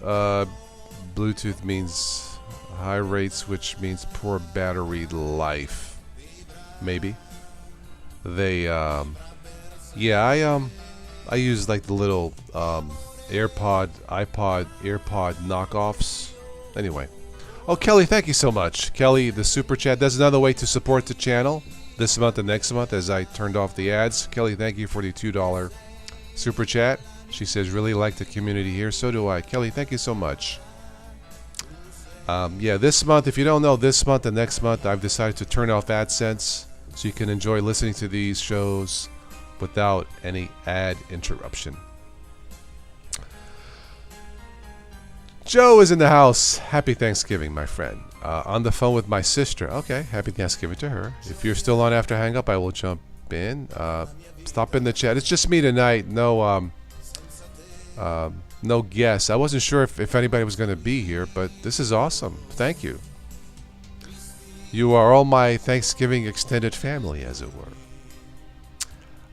Bluetooth means high rates, which means poor battery life. Maybe. They, yeah, I use like the little AirPod, AirPod knockoffs. Anyway. Oh, Kelly, thank you so much. Kelly, the super chat. That's another way to support the channel this month and next month as I turned off the ads. Kelly, thank you for the $2 super chat. She says, really like the community here. So do I. Kelly, thank you so much. Yeah, this month, if you don't know, this month and next month, I've decided to turn off AdSense so you can enjoy listening to these shows without any ad interruption. Joe is in the house. Happy Thanksgiving, my friend. On the phone with my sister. Okay, happy Thanksgiving to her. If you're still on after hang up, I will jump in. Stop in the chat. It's just me tonight. No guests. I wasn't sure if anybody was going to be here, but this is awesome. Thank you. You are all my Thanksgiving extended family, as it were.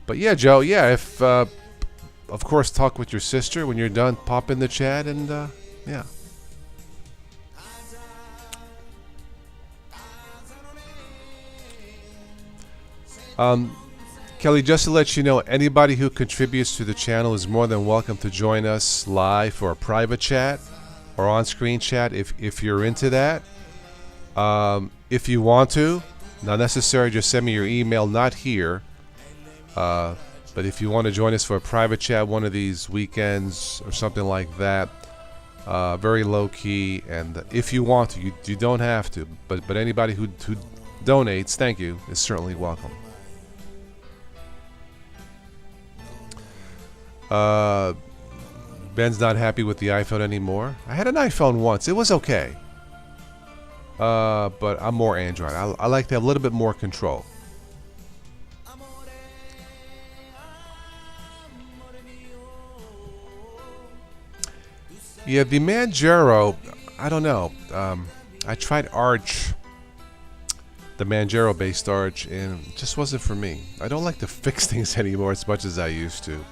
But yeah, Joe, yeah, if, of course, talk with your sister. When you're done, pop in the chat and, yeah. Kelly, just to let you know, anybody who contributes to the channel is more than welcome to join us live for a private chat or on-screen chat if you're into that. If you want to, not necessary, just send me your email, not here. But if you want to join us for a private chat one of these weekends or something like that, very low key, and if you want to, you don't have to. But anybody who donates, thank you, is certainly welcome. Ben's not happy with the iPhone anymore. I had an iPhone once. It was okay. But I'm more Android. I like to have a little bit more control. Yeah, the Manjaro, I don't know. I tried Arch, the Manjaro-based Arch, and it just wasn't for me. I don't like to fix things anymore as much as I used to.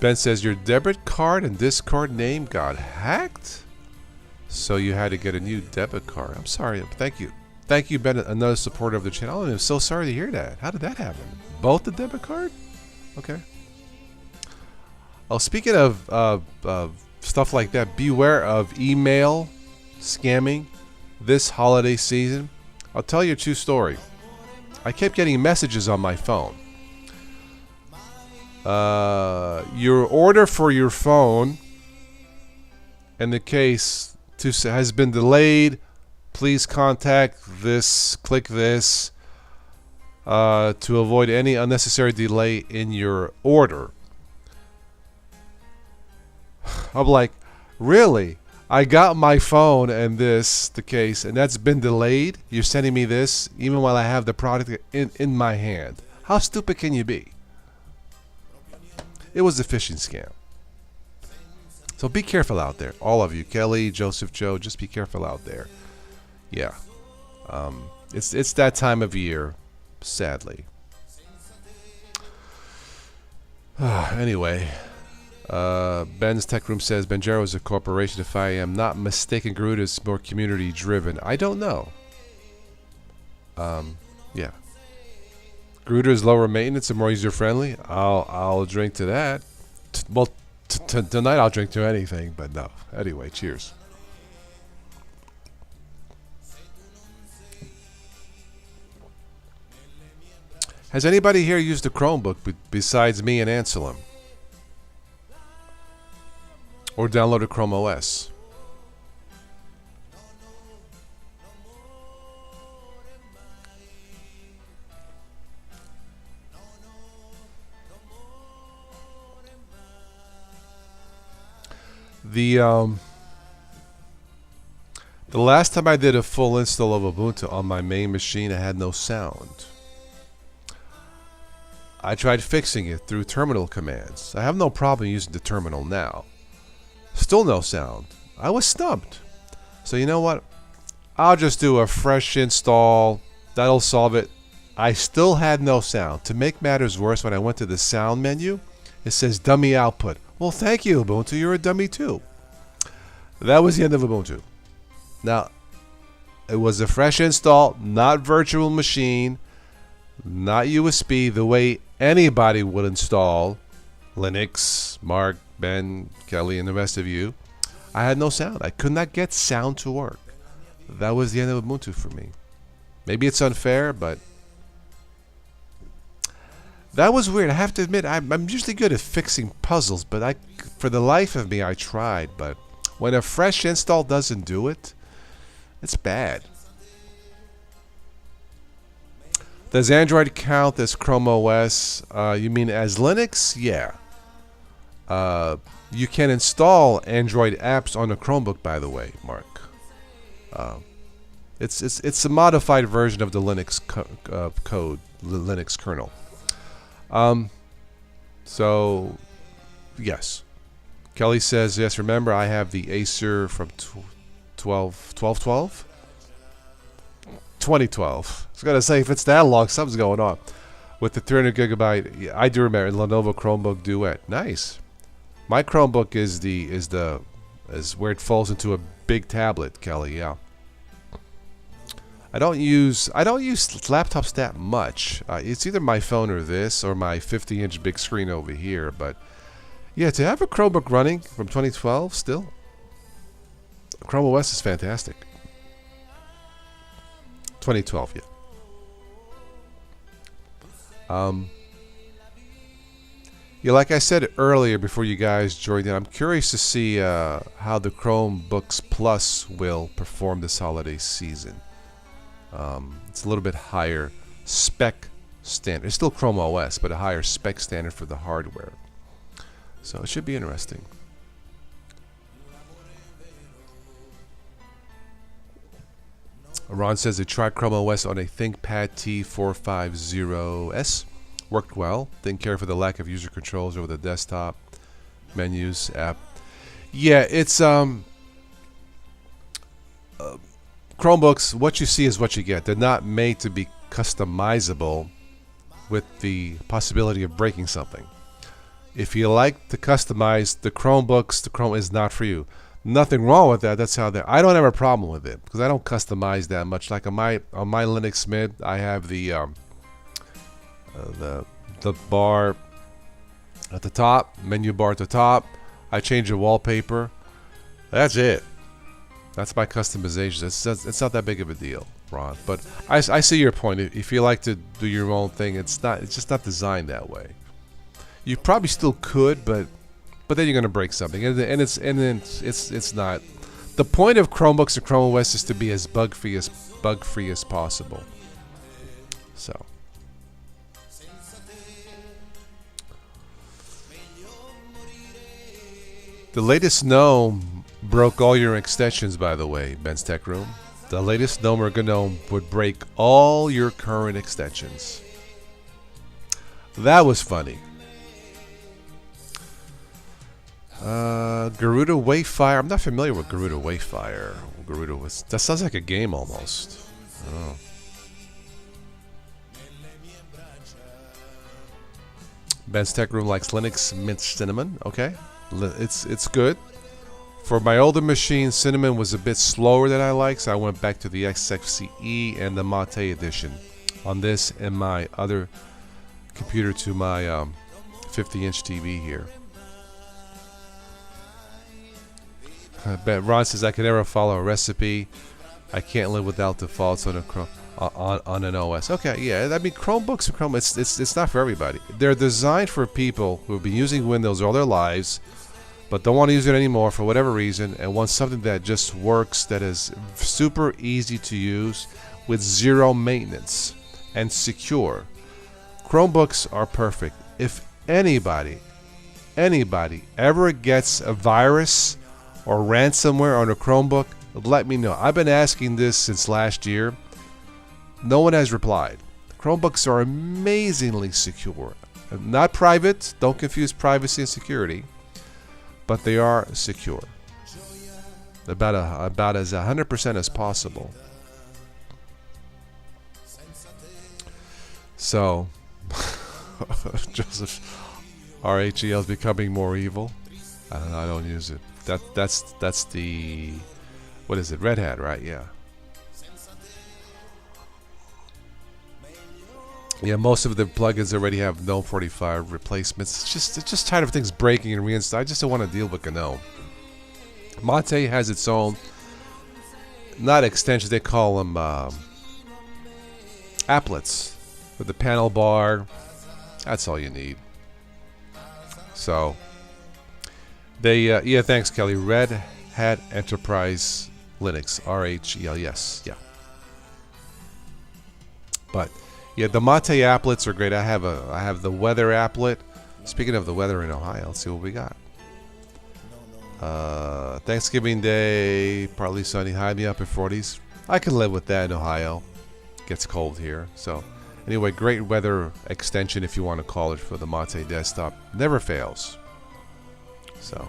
Ben says your debit card and Discord name got hacked, so you had to get a new debit card. I'm sorry. Thank you, Ben, another supporter of the channel. And I'm so sorry to hear that. How did that happen? Both the debit card? Okay. Oh, speaking of stuff like that, beware of email scamming this holiday season. I'll tell you a true story. I kept getting messages on my phone. Your order for your phone, in the case, has been delayed. Please contact this, click this, to avoid any unnecessary delay in your order. I'm like, really? I got my phone and the case, and that's been delayed? You're sending me this even while I have the product in my hand? How stupid can you be? It was a phishing scam. So be careful out there. All of you. Kelly, Joseph, Joe, just be careful out there. Yeah. It's that time of year, sadly. Anyway, Ben's Tech Room says, Benjaro is a corporation. If I am not mistaken, Garuda is more community driven. I don't know. Yeah. Garuda is lower maintenance and more user friendly. I'll drink to that. Well, tonight I'll drink to anything, but no. Anyway, cheers. Has anybody here used a Chromebook besides me and Anselm? Or downloaded Chrome OS? The last time I did a full install of Ubuntu on my main machine, I had no sound. I tried fixing it through terminal commands. I have no problem using the terminal now. Still no sound. I was stumped. So you know what? I'll just do a fresh install. That'll solve it. I still had no sound. To make matters worse, when I went to the sound menu, it says dummy output. Well, thank you, Ubuntu. You're a dummy too. That was the end of Ubuntu. Now, it was a fresh install, not virtual machine, not USB, the way anybody would install Linux, Mark, Ben, Kelly, and the rest of you. I had no sound. I could not get sound to work. That was the end of Ubuntu for me. Maybe it's unfair, but that was weird. I have to admit, I'm usually good at fixing puzzles, but for the life of me, I tried. But when a fresh install doesn't do it, it's bad. Does Android count as Chrome OS? You mean as Linux? Yeah. You can install Android apps on a Chromebook, by the way, Mark. It's a modified version of the Linux code, the Linux kernel. So, yes. Kelly says, yes, remember, I have the Acer from 2012. I was going to say, if it's that long, something's going on. With the 300 gigabyte, yeah, I do remember, Lenovo Chromebook Duet. Nice. My Chromebook is where it falls into a big tablet, Kelly, yeah. I don't use laptops that much. It's either my phone or this, or my 50-inch big screen over here. But yeah, to have a Chromebook running from 2012 still, Chrome OS is fantastic. 2012, yeah. Yeah, like I said earlier before you guys joined in, I'm curious to see how the Chromebooks Plus will perform this holiday season. It's a little bit higher spec standard. It's still Chrome OS, but a higher spec standard for the hardware. So it should be interesting. Ron says they tried Chrome OS on a ThinkPad T450S. Worked well. Didn't care for the lack of user controls over the desktop menus app. Yeah, it's Chromebooks, what you see is what you get. They're not made to be customizable with the possibility of breaking something. If you like to customize the Chromebooks, the Chrome is not for you. Nothing wrong with that. That's how they. I don't have a problem with it because I don't customize that much. Like on my Linux Mint, I have the bar at the top, menu bar at the top. I change the wallpaper. That's it. That's my customization. It's not that big of a deal, Ron. But I see your point. If you like to do your own thing, it's just not designed that way. You probably still could, but then you're going to break something, and it's not. The point of Chromebooks and Chrome OS is to be as bug free as possible. So. The latest GNOME broke all your extensions, by the way, Ben's Tech Room. The latest GNOME or GNOME would break all your current extensions. That was funny. Garuda Wayfire. I'm not familiar with Garuda Wayfire. That sounds like a game almost. Oh. Ben's Tech Room likes Linux Mint Cinnamon. Okay. It's good. For my older machine, Cinnamon was a bit slower than I like, so I went back to the XFCE and the Mate edition on this and my other computer to my 50-inch TV here. Ron says I can never follow a recipe. I can't live without defaults on an OS. Okay, yeah. I mean, Chromebooks and Chrome. It's not for everybody. They're designed for people who have been using Windows all their lives, but don't want to use it anymore for whatever reason, and want something that just works, that is super easy to use, with zero maintenance and secure. Chromebooks are perfect. If anybody ever gets a virus or ransomware on a Chromebook, let me know. I've been asking this since last year. No one has replied. Chromebooks are amazingly secure. Not private. Don't confuse privacy and security. But they are secure. About as 100% as possible. So, Joseph, RHEL is becoming more evil. I don't use it. That's the, what is it? Red Hat, right? Yeah. Yeah, most of the plugins already have GNOME 45 replacements. It's just tired of things breaking and reinstall. I just don't want to deal with GNOME. Mate has its own, not extensions, they call them applets with the panel bar. That's all you need. So they yeah, thanks Kelly. Red Hat Enterprise Linux, RHEL, yes, yeah. But yeah, the Mate applets are great. I have the weather applet. Speaking of the weather in Ohio, let's see what we got. Thanksgiving Day, partly sunny, high me up at 40s. I can live with that in Ohio. Gets cold here. So anyway, great weather extension if you want to call it for the Mate desktop. Never fails. So.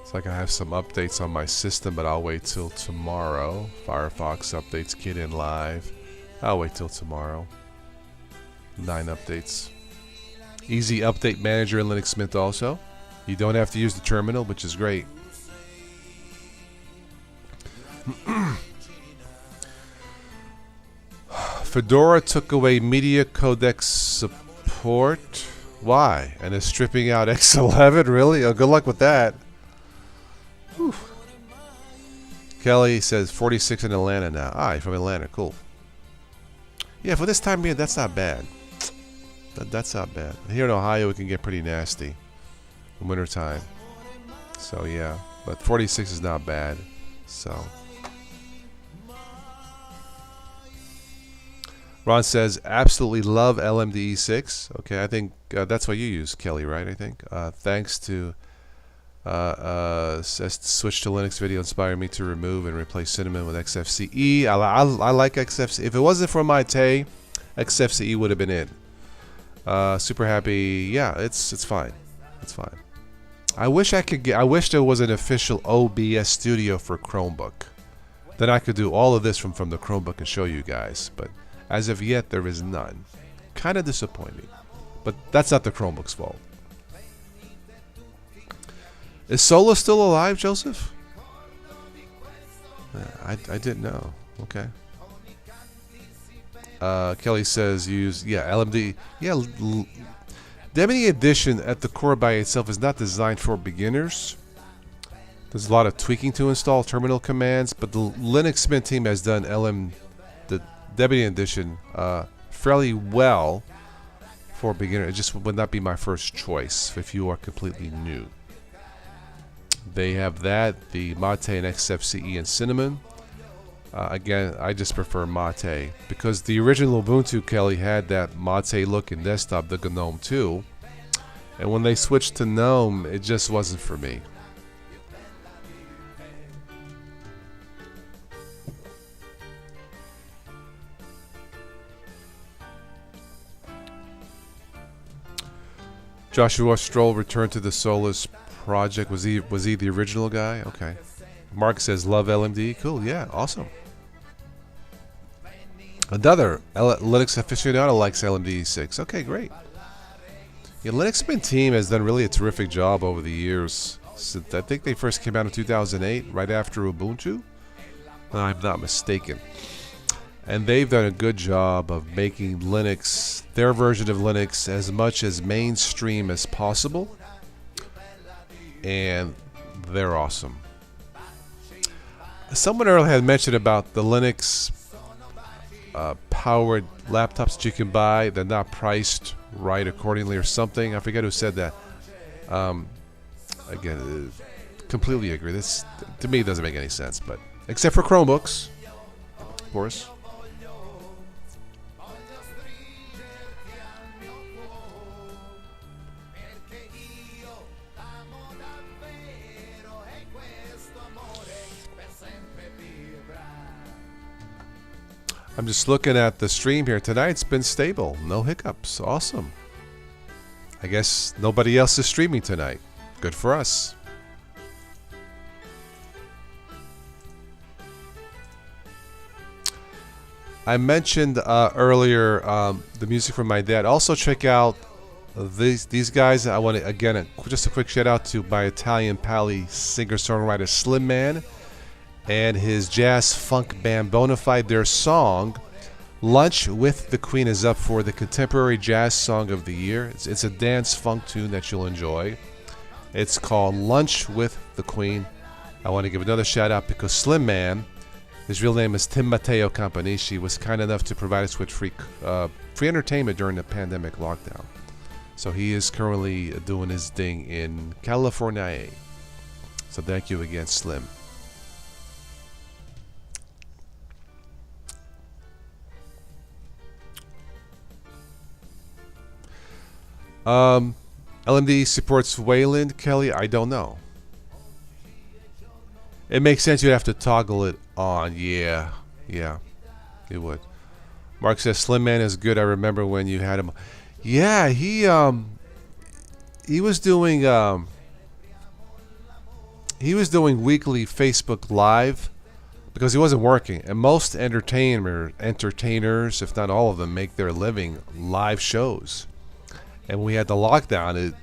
It's like I have some updates on my system, but I'll wait till tomorrow. Firefox updates, Kit in live. I'll wait till tomorrow. 9 updates. Easy update manager in Linux Mint also. You don't have to use the terminal, which is great. Fedora took away media codec support. Why? And is stripping out X11? Really? Oh, good luck with that. Whew. Kelly says 46 in Atlanta now. Ah, you're from Atlanta. Cool. Yeah, for this time of year, that's not bad. That's not bad. Here in Ohio, it can get pretty nasty in wintertime. So, yeah. But 46 is not bad. So. Ron says, absolutely love LMDE6. Okay, I think that's what you use, Kelly, right? I think. Thanks to switch to Linux video inspired me to remove and replace Cinnamon with XFCE. I like XFCE. If it wasn't for Mate, XFCE would have been in. Super happy. Yeah, it's fine. It's fine. I wish there was an official OBS studio for Chromebook. Then I could do all of this from the Chromebook and show you guys. But as of yet, there is none. Kind of disappointing. But that's not the Chromebook's fault. Is Sola still alive, Joseph? I didn't know. Okay. Kelly says use LMD. Yeah, Debian Edition at the core by itself is not designed for beginners. There's a lot of tweaking to install terminal commands, but the Linux Mint team has done the Debian Edition fairly well for beginners. It just would not be my first choice if you are completely new. They have that, the Mate and XFCE and Cinnamon. Again, I just prefer Mate because the original Ubuntu, Kelly, had that Mate look in desktop, the GNOME 2. And when they switched to GNOME, it just wasn't for me. Joshua Stroll returned to the Solus project. Was he the original guy? Okay. Mark says love LMD. Cool. Yeah. Awesome. Another Linux aficionado likes LMDE6. Okay, great. Yeah, Linux Mint team has done really a terrific job over the years. Since I think they first came out in 2008, right after Ubuntu, if I'm not mistaken. And they've done a good job of making Linux, their version of Linux, as much as mainstream as possible. And they're awesome. Someone earlier had mentioned about the Linux powered laptops that you can buy. They're not priced right accordingly or something. I forget who said that. Again, completely agree. This, to me, doesn't make any sense. But except for Chromebooks, of course. I'm just looking at the stream here. Tonight's been stable. No hiccups. Awesome. I guess nobody else is streaming tonight. Good for us. I mentioned earlier the music from my dad. Also check out these guys. I want to, again, just a quick shout out to my Italian pally singer-songwriter Slim Man and his jazz funk band Bonafide. Their song Lunch with the Queen is up for the Contemporary Jazz Song of the Year. It's a dance funk tune that you'll enjoy. It's called Lunch with the Queen. I want to give another shout out because Slim Man, his real name is Tim Matteo Campanici, was kind enough to provide us with free entertainment during the pandemic lockdown. So he is currently doing his thing in California. So thank you again, Slim. LMD supports Wayland, Kelly. I don't know. It makes sense you'd have to toggle it on. Yeah, it would. Mark says Slim Man is good. I remember when you had him. Yeah, he was doing weekly Facebook Live because he wasn't working. And most entertainers, if not all of them, make their living live shows. And when we had the lockdown,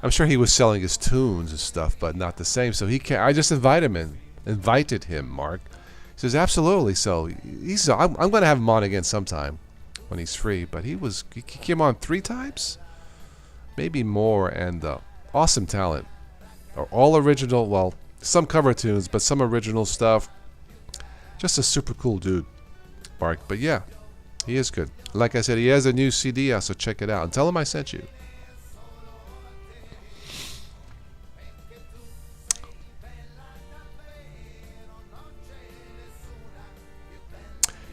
I'm sure he was selling his tunes and stuff, but not the same. So I just invited him, Mark. He says, absolutely. So I'm going to have him on again sometime when he's free. But he came on 3 times, maybe more, and awesome talent. All original. Well, some cover tunes, but some original stuff. Just a super cool dude, Bark. But yeah, he is good. Like I said, he has a new CD out, so check it out. And tell him I sent you.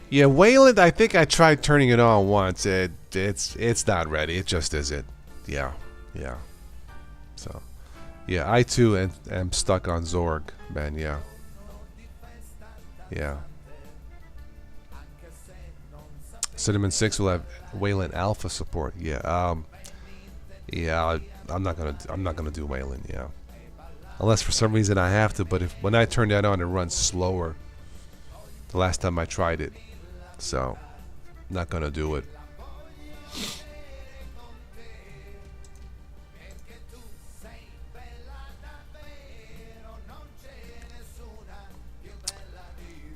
Yeah, Wayland, I think I tried turning it on once. It's not ready. It just isn't. Yeah. So, yeah, I too am stuck on Zorg, man. Yeah. Cinnamon 6 will have Wayland Alpha support. Yeah. I'm not gonna do Wayland. Yeah. Unless for some reason I have to. But when I turn that on, it runs slower. The last time I tried it. So, not gonna do it.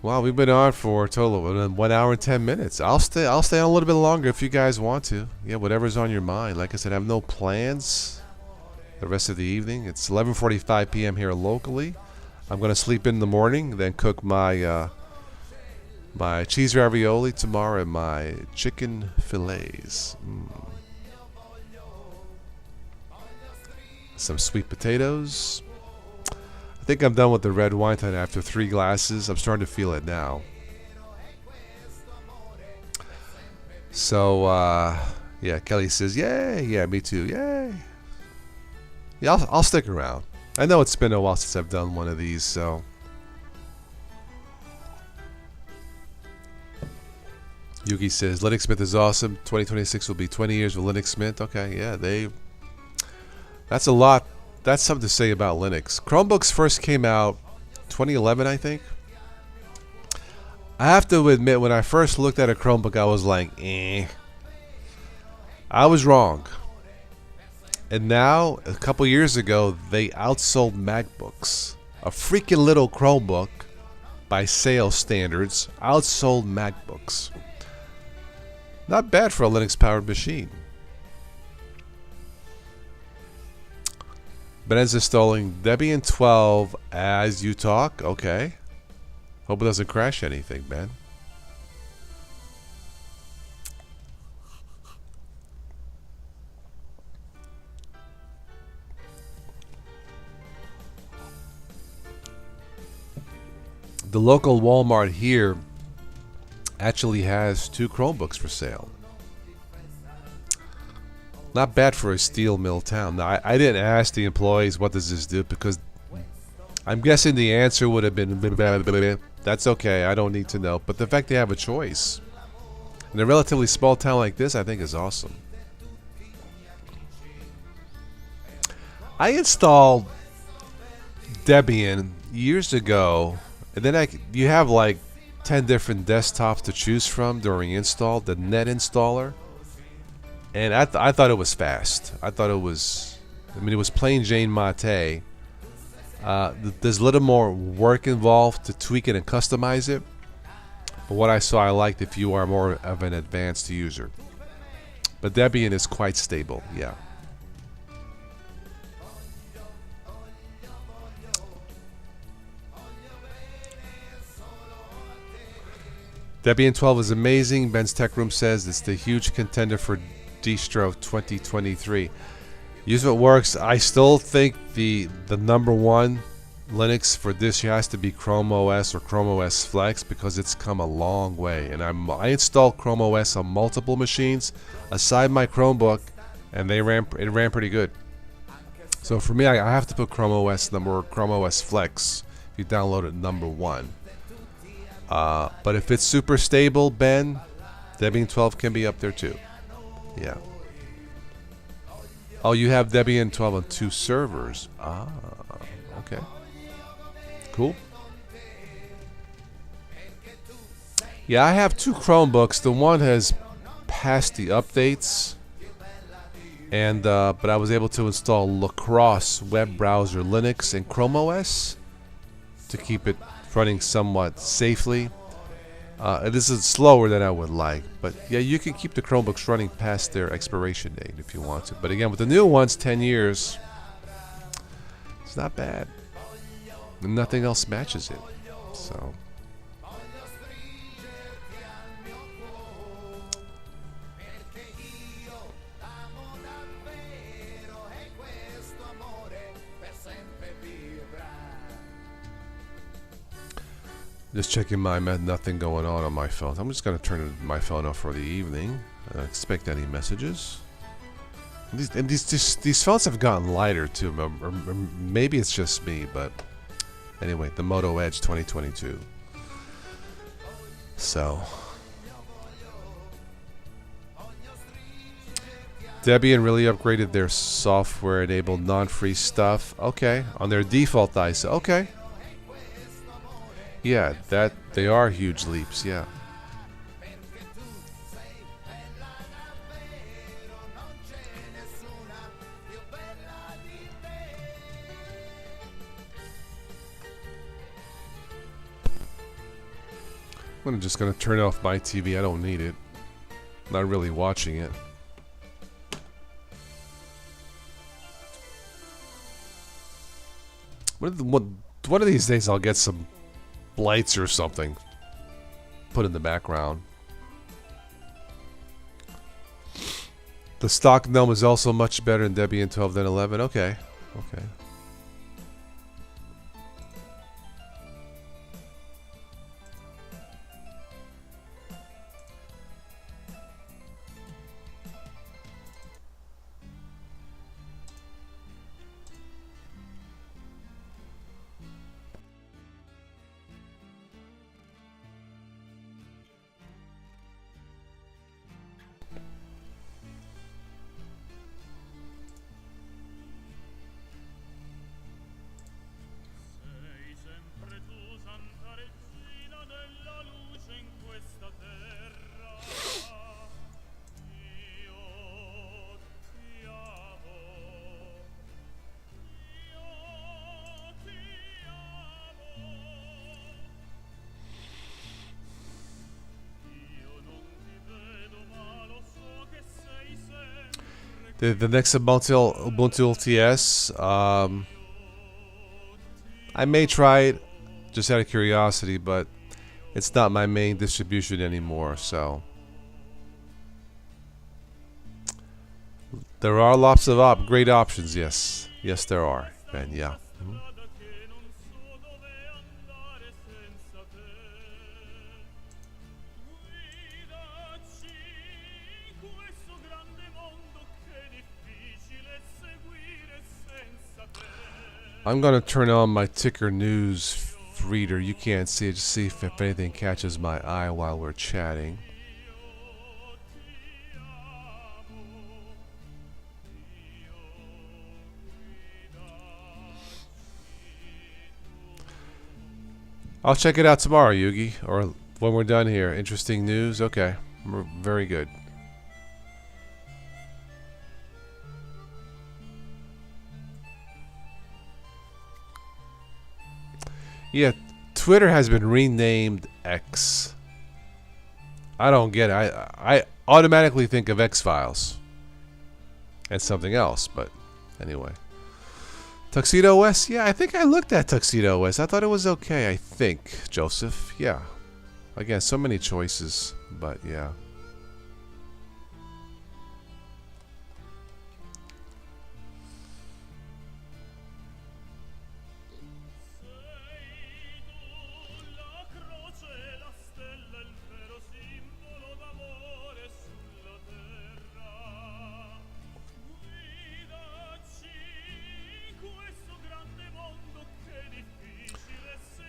Wow, we've been on for a total of 1 hour and 10 minutes. I'll stay on a little bit longer if you guys want to. Yeah, whatever's on your mind. Like I said, I have no plans the rest of the evening. It's 11:45 p.m. here locally. I'm gonna sleep in the morning, then cook my my cheese ravioli tomorrow and my chicken fillets. Some sweet potatoes. I think I'm done with the red wine tonight after 3 glasses. I'm starting to feel it now. So, yeah, Kelly says, yay. Yeah, me too. Yay. Yeah, I'll stick around. I know it's been a while since I've done one of these, so. Yugi says, Linux Mint is awesome. 2026 will be 20 years with Linux Mint. Okay, yeah, that's a lot. That's something to say about Linux. Chromebooks first came out 2011, I think. I have to admit, when I first looked at a Chromebook, I was like, eh. I was wrong. And now, a couple years ago, they outsold MacBooks. A freaking little Chromebook, by sales standards, outsold MacBooks. Not bad for a Linux-powered machine. Ben's installing Debian 12 as you talk. Okay. Hope it doesn't crash anything, Ben. The local Walmart here actually has 2 Chromebooks for sale. Not bad for a steel mill town. Now, I didn't ask the employees what does this do, because I'm guessing the answer would have been that's okay, I don't need to know. But the fact they have a choice in a relatively small town like this, I think is awesome. I installed Debian years ago, and then you have like 10 different desktops to choose from during install, the net installer. And I thought it was fast. I thought it was, it was plain Jane Mate. There's a little more work involved to tweak it and customize it. But what I saw, I liked if you are more of an advanced user. But Debian is quite stable, yeah. Debian 12 is amazing. Ben's Tech Room says it's the huge contender for Distro 2023. Use what works. I still think the number one Linux for this year has to be Chrome OS or Chrome OS Flex, because it's come a long way. And I installed Chrome OS on multiple machines aside my Chromebook, and it ran pretty good. So for me, I have to put Chrome OS Chrome OS Flex if you download it number 1. But if it's super stable, Ben, Debian 12 can be up there too. Yeah. Oh, you have Debian 12 on 2 servers. Ah, okay. Cool. Yeah, I have 2 Chromebooks. The one has passed the updates, and but I was able to install Lacrosse web browser Linux and Chrome OS to keep it running somewhat safely. This is slower than I would like, but yeah, you can keep the Chromebooks running past their expiration date if you want to. But again, with the new ones, 10 years, it's not bad. And nothing else matches it. So just checking my nothing going on my phone. I'm just going to turn my phone off for the evening. I don't expect any messages. These phones have gotten lighter too. Or maybe it's just me, but anyway, the Moto Edge 2022. So Debian really upgraded their software-enabled non-free stuff. Okay, on their default ISO. Okay. Yeah, that they are huge leaps, yeah. I'm just gonna turn off my TV. I don't need it. Not really watching it. One of these days I'll get some lights or something put in the background. The stock GNOME is also much better in Debian 12 than 11. Okay. Okay. The next Ubuntu LTS, I may try it just out of curiosity, but it's not my main distribution anymore, so there are lots of great options. Yes, yes, there are, Ben. Yeah. I'm going to turn on my ticker news reader. You can't see it. Just see if anything catches my eye while we're chatting. I'll check it out tomorrow, Yugi, or when we're done here. Interesting news? Okay. Very good. Yeah, Twitter has been renamed X. I don't get it. I automatically think of X-Files and something else, but anyway. Tuxedo OS? Yeah, I think I looked at Tuxedo OS. I thought it was okay, I think, Joseph. Yeah. Again, so many choices, but yeah.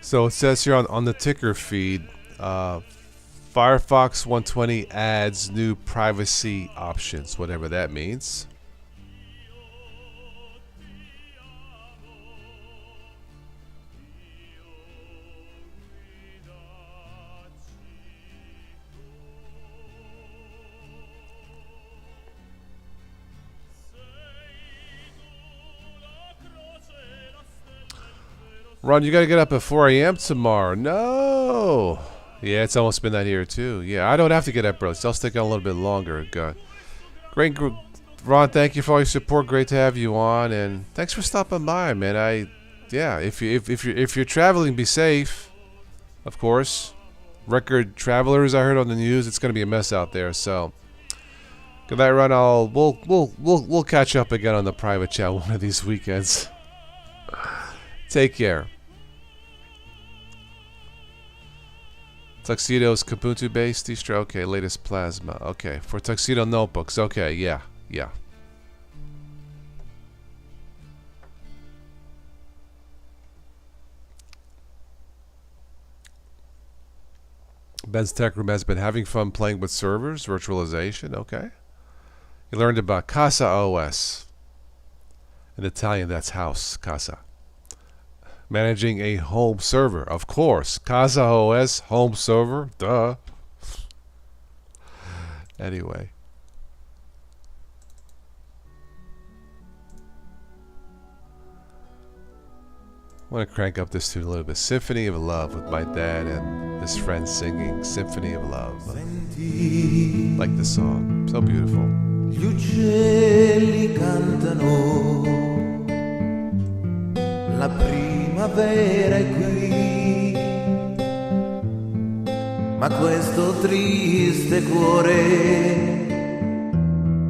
So it says here on the ticker feed, Firefox 120 adds new privacy options, whatever that means. Ron, you gotta get up at 4 a.m. tomorrow. No. Yeah, it's almost midnight here too. Yeah, I don't have to get up early. So I'll stick on a little bit longer. God. Great, Ron. Thank you for all your support. Great to have you on, and thanks for stopping by, man. yeah, if you're traveling, be safe. Of course, record travelers. I heard on the news it's gonna be a mess out there. So, good night, Ron. We'll catch up again on the private chat one of these weekends. Take care. Tuxedo's Kubuntu based distro. Okay, latest Plasma. Okay, for Tuxedo notebooks. Okay, yeah. Ben's Tech Room has been having fun playing with servers, virtualization. Okay. He learned about Casa OS. In Italian, that's house, Casa. Managing a home server, of course. Casa OS, home server, duh. Anyway. I want to crank up this tune a little bit. Symphony of Love with my dad and his friends singing Symphony of Love. Like the song. So beautiful. Gli uccelli cantano, la primavera è qui, ma questo triste cuore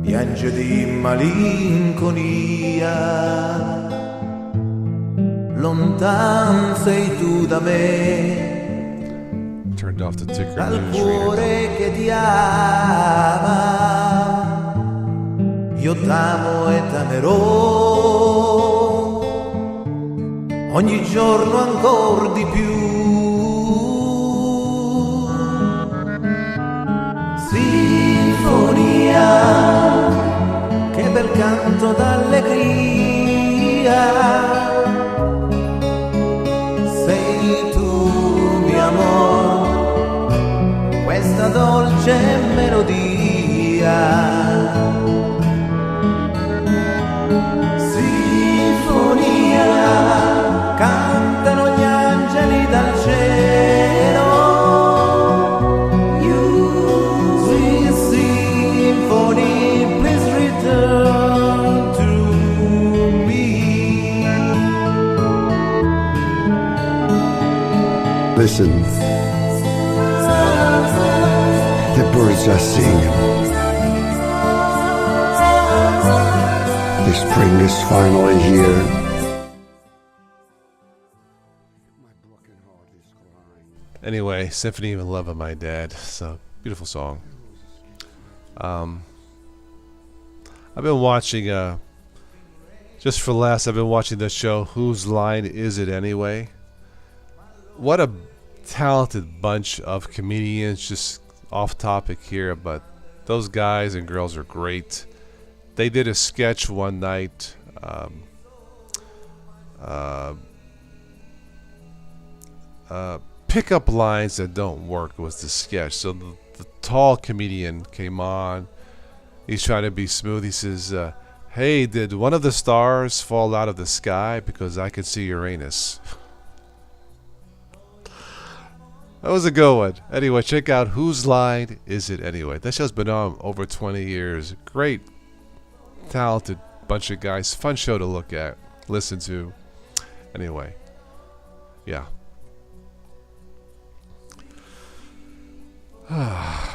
piange di malinconia. Lontan sei tu da me, turned off the ticker dal news cuore reader. che ti ama, io t'amo e t'amerò, ogni giorno ancor di più. Sinfonia, che bel canto d'allegria. Questa dolce melodia, sinfonia, cantano gli angeli dal cielo. You, sweet symphony, please return to me. Listen. The birds are singing. The spring is finally here. Anyway, Symphony of Love of My Dad. So beautiful song. I've been watching just for laughs, I've been watching the show Whose Line Is It Anyway? What a talented bunch of comedians. Just off topic here, but those guys and girls are great. They did a sketch one night. Pickup lines that don't work was the sketch. So the tall comedian came on. He's trying to be smooth. He says, hey, did one of the stars fall out of the sky? Because I could see Uranus. That was a good one. Anyway, check out Whose Line Is It Anyway? That show's been on over 20 years. Great, talented bunch of guys. Fun show to look at, listen to. Anyway, yeah.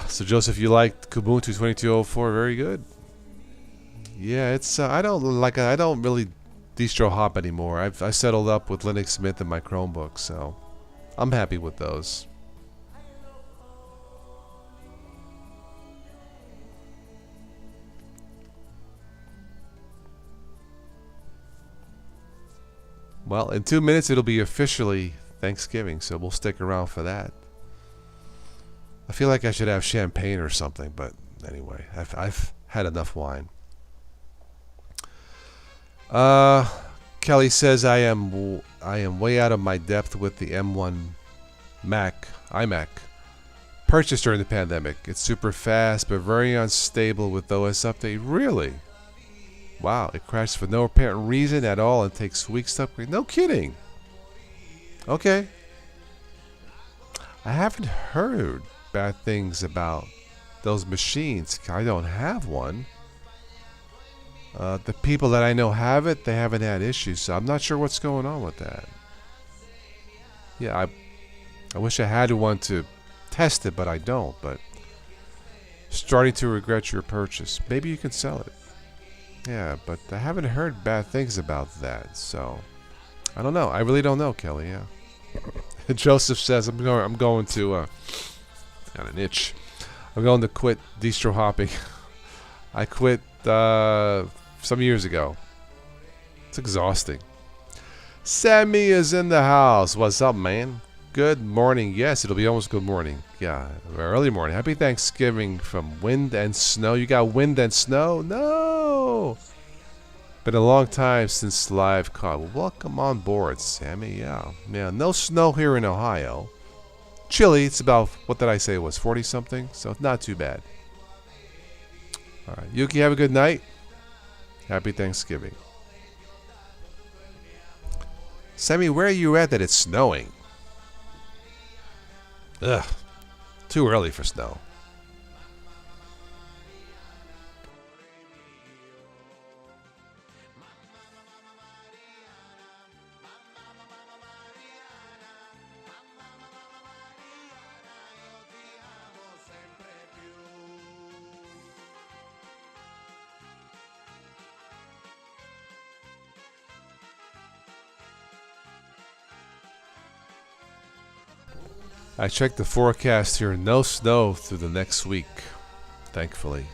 So Joseph, you liked Kubuntu 2204? Very good. Yeah, it's I don't really distro hop anymore. I settled up with Linux Mint and my Chromebook, so I'm happy with those. Well, in 2 minutes it'll be officially Thanksgiving, so we'll stick around for that. I feel like I should have champagne or something, but anyway, I've had enough wine. Kelly says I am way out of my depth with the M1 iMac. Purchased during the pandemic. It's super fast, but very unstable with OS update. Really? Wow, it crashes for no apparent reason at all and takes weeks to upgrade. No kidding. Okay. I haven't heard bad things about those machines. I don't have one. The people that I know have it, they haven't had issues, so I'm not sure what's going on with that. Yeah, I wish I had one to test it, but I don't. But starting to regret your purchase. Maybe you can sell it. Yeah, but I haven't heard bad things about that, so I don't know. I really don't know, Kelly. Yeah. Joseph says I'm going to got an itch. I'm going to quit distro hopping. I quit some years ago. It's exhausting. Sammy is in the house. What's up, man? Good morning. Yes, it'll be almost good morning. Yeah, early morning. Happy Thanksgiving from Wind and Snow. You got wind and snow? No. Been a long time since live call. Welcome on board, Sammy. Yeah. No snow here in Ohio. Chilly. It's about, what did I say it was, 40 something? So not too bad. All right, Yuki, have a good night. Happy Thanksgiving. Sammy, where are you at that it's snowing? Ugh, too early for snow. I checked the forecast here. No snow through the next week, thankfully.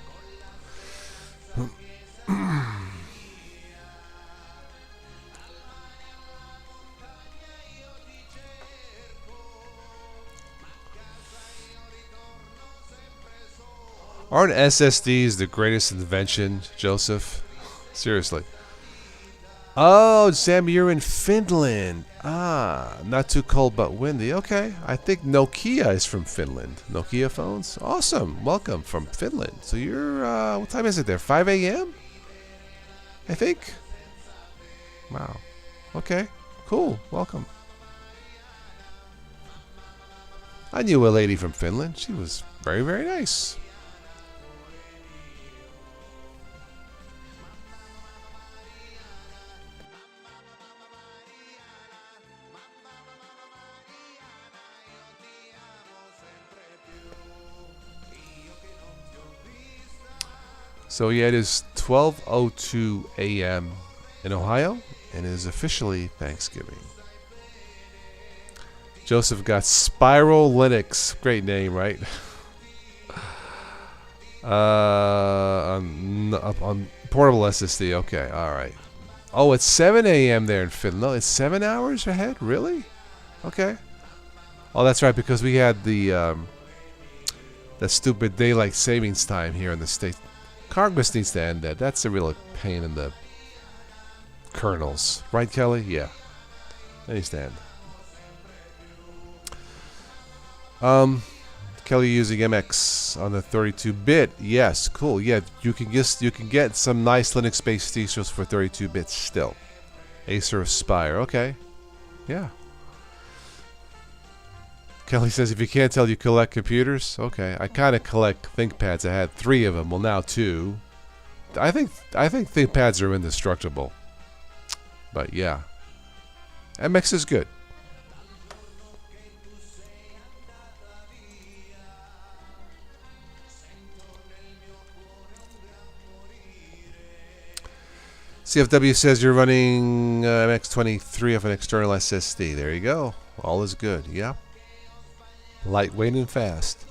Aren't SSDs the greatest invention, Joseph? Seriously. Oh, Sam, you're in Finland. Ah, not too cold but windy. Okay, I think Nokia is from Finland. Nokia phones? Awesome. Welcome from Finland. So you're, what time is it there? 5 a.m.? I think? Wow. Okay, cool. Welcome. I knew a lady from Finland. She was very, very nice. So yeah, it is 12:02 a.m. in Ohio, and it is officially Thanksgiving. Joseph got Spiral Linux, great name, right? On portable SSD. Okay, all right. Oh, it's 7 a.m. there in Finland. No, it's 7 hours ahead. Really? Okay. Oh, that's right, because we had the that stupid daylight savings time here in the States. Congress needs to end that. That's a real pain in the kernels. Right, Kelly? Yeah. That needs to end. Kelly using MX on the 32-bit. Yes, cool. Yeah, you can get some nice Linux-based distros for 32 bits still. Acer Aspire. Okay. Yeah. Kelly says, if you can't tell, you collect computers. Okay, I kind of collect ThinkPads. I had 3 of them. Well, now 2. I think ThinkPads are indestructible. But yeah, MX is good. CFW says you're running MX23 off an external SSD. There you go. All is good. Yeah. Lightweight and fast.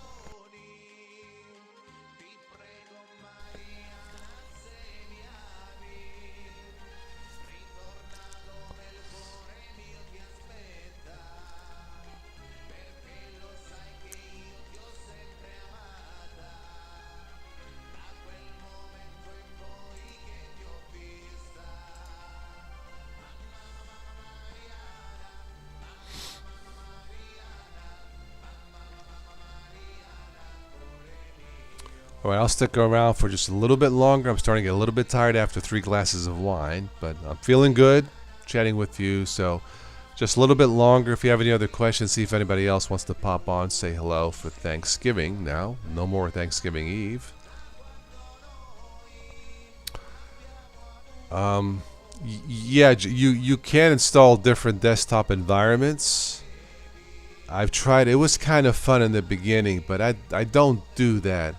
Alright, I'll stick around for just a little bit longer. I'm starting to get a little bit tired after 3 glasses of wine, but I'm feeling good chatting with you, so just a little bit longer. If you have any other questions, see if anybody else wants to pop on, say hello for Thanksgiving now. No more Thanksgiving Eve. Yeah, you can install different desktop environments. I've tried. It was kind of fun in the beginning, but I don't do that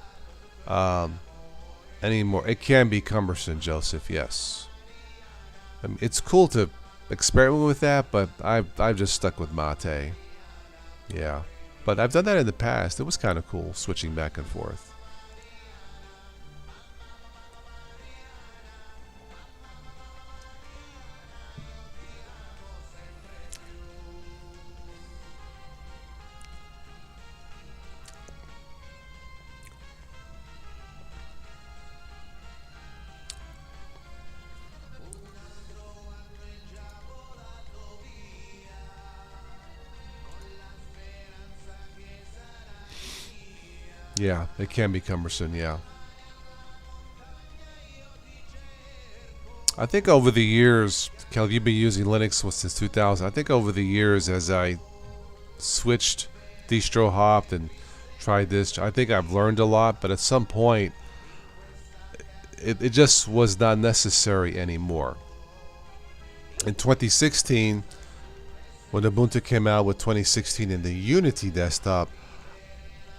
anymore. It can be cumbersome, Joseph. Yes, I mean, it's cool to experiment with that, but I've just stuck with Mate. Yeah, but I've done that in the past. It was kind of cool switching back and forth. Yeah, it can be cumbersome, yeah. I think over the years, Kel, you've been using Linux since 2000. I think over the years, as I switched, distro hopped, and tried this, I think I've learned a lot, but at some point, it just was not necessary anymore. In 2016, when Ubuntu came out with 2016 in the Unity desktop,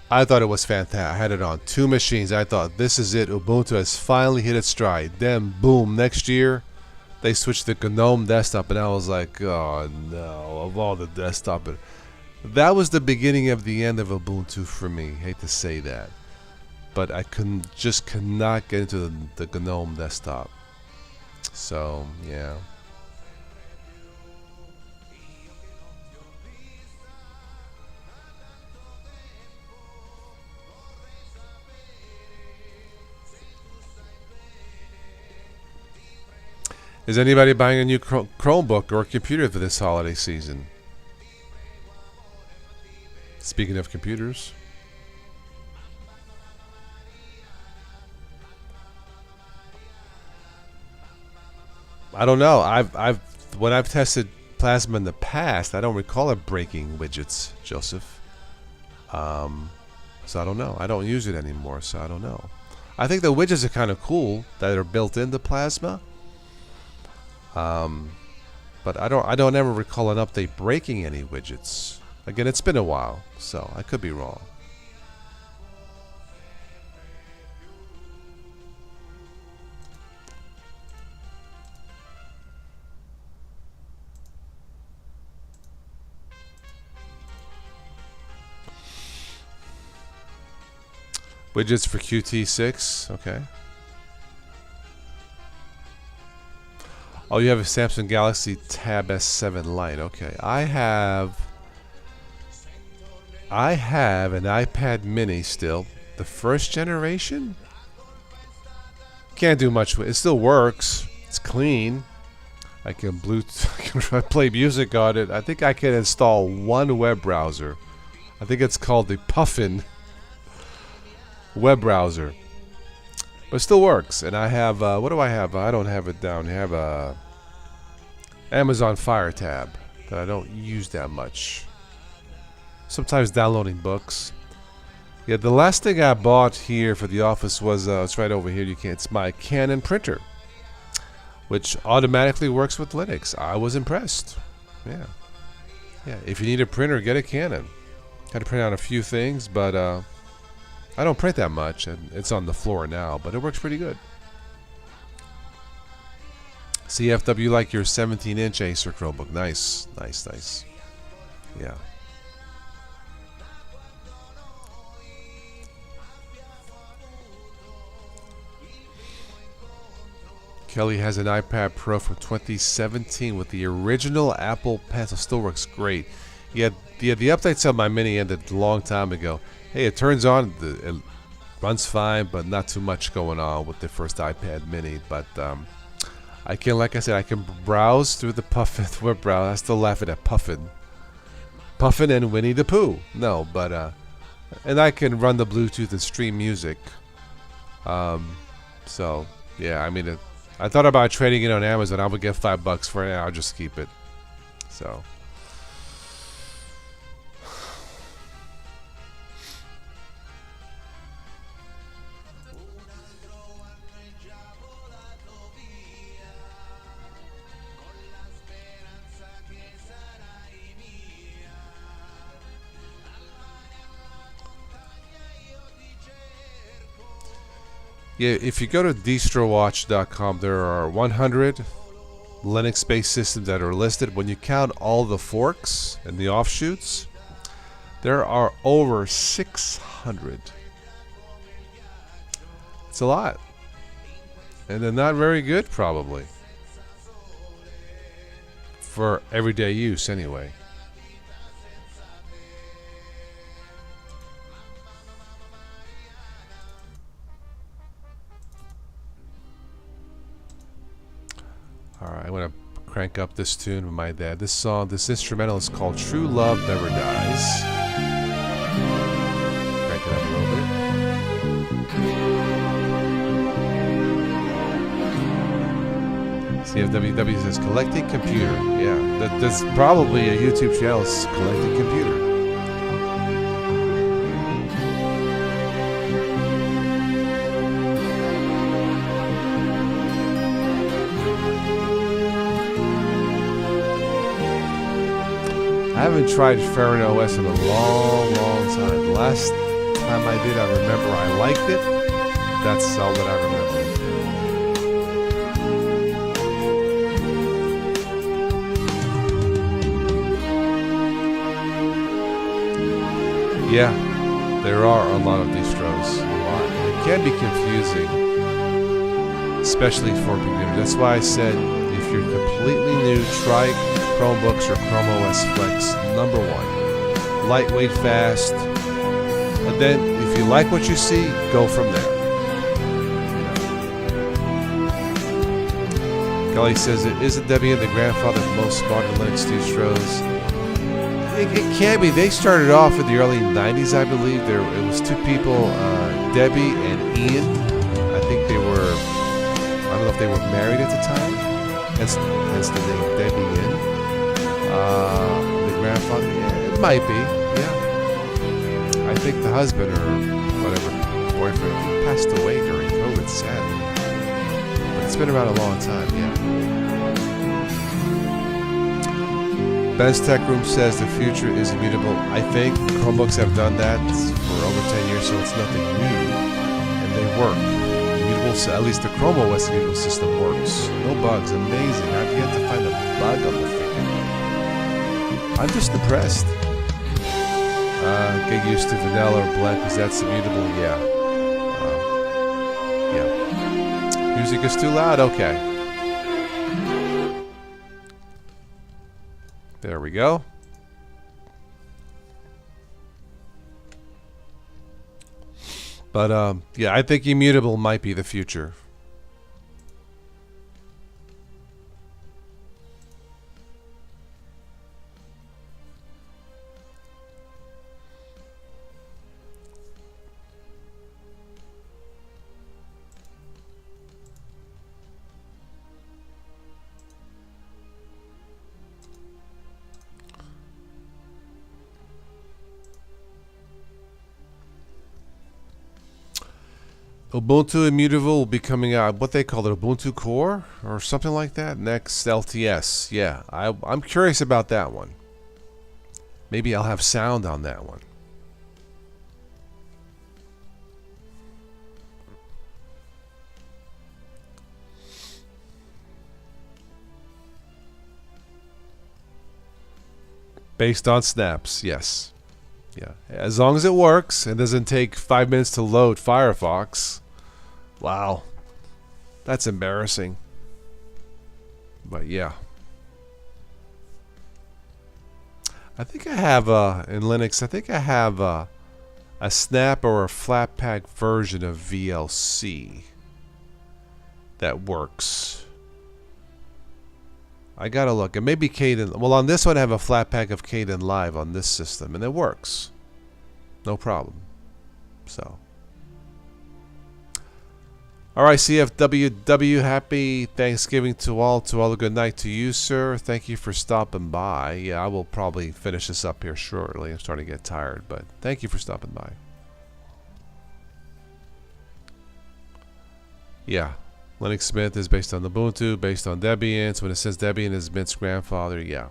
I thought it was fantastic. I had it on 2 machines. I thought, this is it. Ubuntu has finally hit its stride. Then, boom, next year, they switched to GNOME desktop, and I was like, oh, no, of all the desktop. That was the beginning of the end of Ubuntu for me. Hate to say that. But I could not get into the GNOME desktop. So, yeah. Is anybody buying a new Chromebook or computer for this holiday season? Speaking of computers. I don't know. When I've tested Plasma in the past, I don't recall it breaking widgets, Joseph. So I don't know. I don't use it anymore, so I don't know. I think the widgets are kind of cool that are built into Plasma. But I don't ever recall an update breaking any widgets. Again, it's been a while, so I could be wrong. Widgets for Qt6, okay. Oh, you have a Samsung Galaxy Tab S7 Lite. Okay, I have an iPad Mini still, the first generation. Can't do much with it. It still works. It's clean. I can play music on it. I think I can install one web browser. I think it's called the Puffin web browser. But it still works. And I have, what do I have? I don't have it down. I have a Amazon Fire tab that I don't use that much. Sometimes downloading books. Yeah, the last thing I bought here for the office was, it's right over here. It's my Canon printer, which automatically works with Linux. I was impressed. Yeah. Yeah, if you need a printer, get a Canon. Had to print out a few things, but I don't print that much, and it's on the floor now, but it works pretty good. CFW, like your 17-inch Acer Chromebook. Nice, nice, nice. Yeah. Kelly has an iPad Pro from 2017 with the original Apple Pencil. Still works great. Yeah, the updates on my Mini ended a long time ago. Hey, it turns on, it runs fine, but not too much going on with the first iPad Mini. But I can, like I said, I can browse through the Puffin web browser. I still laugh at Puffin and Winnie the Pooh. No, but and I can run the Bluetooth and stream music. So yeah, I mean, I thought about trading it on Amazon. I would get $5 for it. I'll just keep it. So. Yeah, if you go to distrowatch.com, there are 100 Linux-based systems that are listed. When you count all the forks and the offshoots, there are over 600. It's a lot. And they're not very good, probably. For everyday use, anyway. Alright, I'm going to crank up this tune with my dad. This song, this instrumental is called True Love Never Dies. Crank it up a little bit. CFWW says collecting computer. Yeah, that's probably a YouTube channel. It's collecting computer. I haven't tried Ferrin OS in a long time. The last time I did, I remember I liked it. That's all that I remember. Yeah, there are a lot of distros. It can be confusing, especially for beginners. That's why I said if you're completely new, try Chromebooks or Chrome OS Flex #1. Lightweight, fast. But then, if you like what you see, go from there. Kelly says, isn't Debian the grandfather of most modern Linux distros? It can be. They started off in the early 90s, I believe. It was two people, Debbie and Ian. I think they were, I don't know if they were married at the time. Hence the name Debbie Ian. The grandfather, yeah, it might be, yeah. I think the husband or whatever, boyfriend, he passed away during COVID, sadly. But it's been around a long time, yeah. Ben's Tech Room says the future is immutable. I think Chromebooks have done that for over 10 years, so it's nothing new. And they work. Immutable, at least the Chrome OS immutable system works. No bugs. Amazing. I've yet to find a bug on the thing. I'm just impressed. Get used to vanilla or black because that's immutable. Yeah. Yeah. Music is too loud? Okay. There we go. But yeah, I think immutable might be the future. Ubuntu Immutable will be coming out, what they call it, Ubuntu Core or something like that, next LTS. Yeah, I'm curious about that one. Maybe I'll have sound on that one. Based on snaps, yes. Yeah, as long as it works and doesn't take 5 minutes to load Firefox. Wow, that's embarrassing. But yeah, I think I have in Linux. I think I have a snap or a Flatpak version of VLC that works. I gotta look, and maybe Kden. Well, on this one I have a Flatpak of Kden Live on this system, and it works, no problem. So. Alright, CFWW, happy Thanksgiving to all. A good night to you, sir. Thank you for stopping by. Yeah, I will probably finish this up here shortly. I'm starting to get tired, but thank you for stopping by. Yeah, Linux Mint is based on Ubuntu, based on Debian. So when it says Debian is Mint's grandfather, yeah.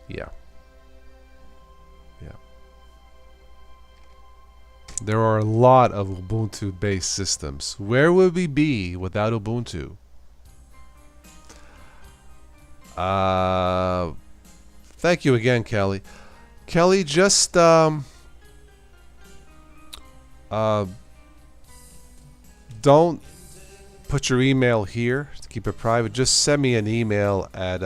Yeah. Yeah. There are a lot of Ubuntu-based systems. Where would we be without Ubuntu? Thank you again, Kelly. Kelly, just don't put your email here to keep it private. Just send me an email at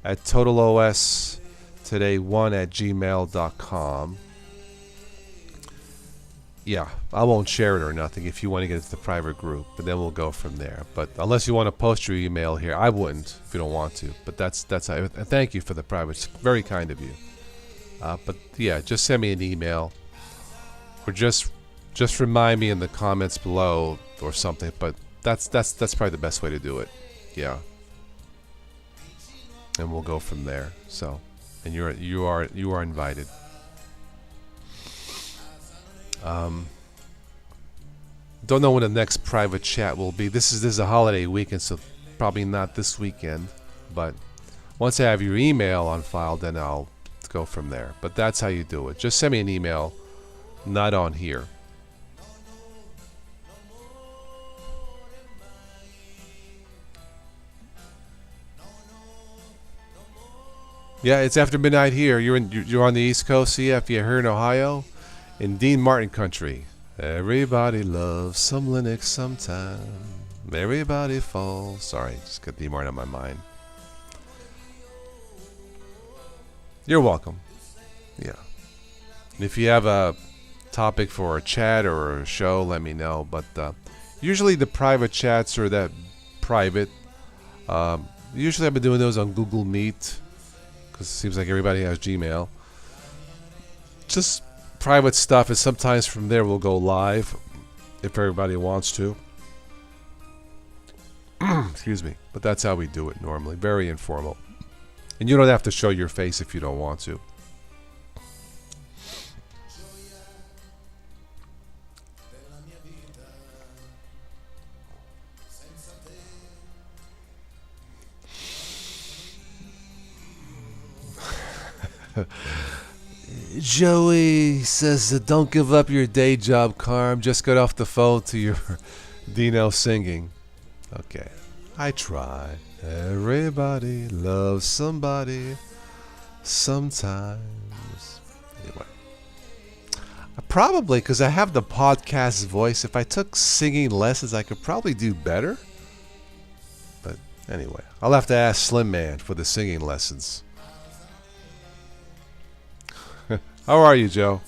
totalOStoday1@gmail.com. Yeah, I won't share it or nothing if you want to get into the private group, but then we'll go from there. But unless you want to post your email here, I wouldn't if you don't want to. But that's how. And thank you for the private. It's very kind of you. But yeah, just send me an email, or just remind me in the comments below or something. But that's probably the best way to do it. Yeah. And we'll go from there. So, and you are invited. Don't know when the next private chat will be. This is a holiday weekend, so probably not this weekend. But once I have your email on file, then I'll go from there. But that's how you do it. Just send me an email, not on here. Yeah, it's after midnight here. You're on the East Coast. Yeah, if you're here in Ohio, in Dean Martin country. Everybody loves some Linux sometime. Everybody falls. Sorry, just got Dean Martin on my mind. You're welcome. Yeah. And if you have a topic for a chat or a show, let me know. But usually the private chats are that private. Usually I've been doing those on Google Meet because it seems like everybody has Gmail. Just private stuff, and sometimes from there we'll go live if everybody wants to. Excuse me. But that's how we do it normally. Very informal. And you don't have to show your face if you don't want to. Joey says, don't give up your day job, Carm. Just got off the phone to your Dino singing. Okay. I try. Everybody loves somebody sometimes. Anyway. Probably, because I have the podcast voice. If I took singing lessons, I could probably do better. But anyway, I'll have to ask Slim Man for the singing lessons. How are you, Joe?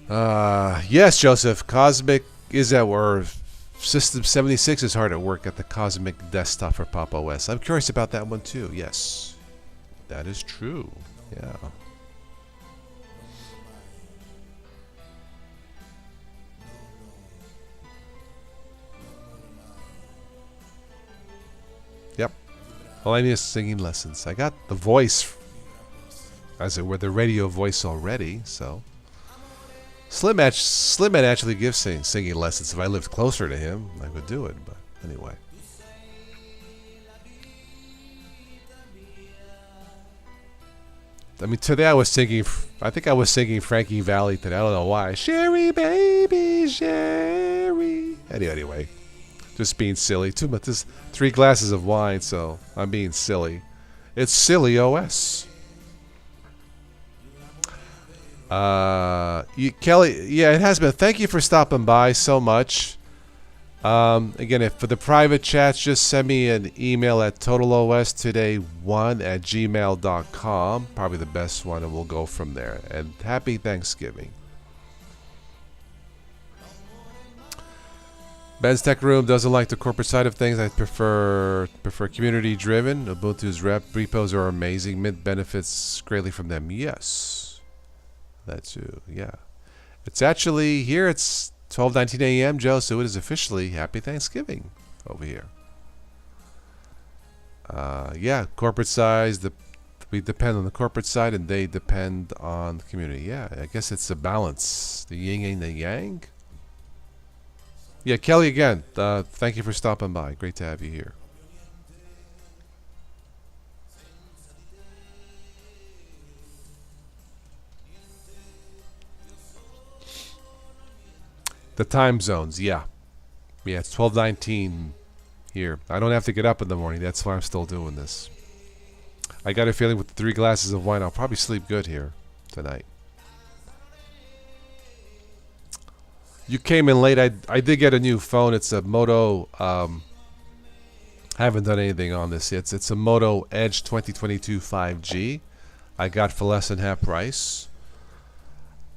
Yes, Joseph. Cosmic is at work. System 76 is hard at work at the Cosmic desktop for Pop! OS. I'm curious about that one too. Yes, that is true. Yeah. Yep. All I need is singing lessons. I got the voice, as it were, the radio voice already, so. Slim Man actually gives singing lessons. If I lived closer to him, I would do it, but anyway. I mean, today I think I was singing Frankie Valli today. I don't know why. Sherry, baby, Sherry. Anyway, just being silly. Too much. There's 3 glasses of wine, so I'm being silly. It's Silly OS. Kelly, yeah, it has been. Thank you for stopping by so much. Again, for the private chats, just send me an email at totalOStoday1@gmail.com. Probably the best one, and we'll go from there. And happy Thanksgiving. Ben's Tech Room doesn't like the corporate side of things. I prefer community driven. Ubuntu's repos are amazing. Mint benefits greatly from them. Yes. That too, yeah. It's actually here. It's 12:19 a.m., Joe. So it is officially Happy Thanksgiving over here. Yeah, corporate size. We depend on the corporate side, and they depend on the community. Yeah, I guess it's a balance, the yin and the yang. Yeah, Kelly again. Thank you for stopping by. Great to have you here. The time zones, yeah. Yeah, it's 12:19 here. I don't have to get up in the morning. That's why I'm still doing this. I got a feeling with 3 glasses of wine, I'll probably sleep good here tonight. You came in late. I did get a new phone. It's a Moto. Haven't done anything on this yet. It's a Moto Edge 2022 5G. I got for less than half price.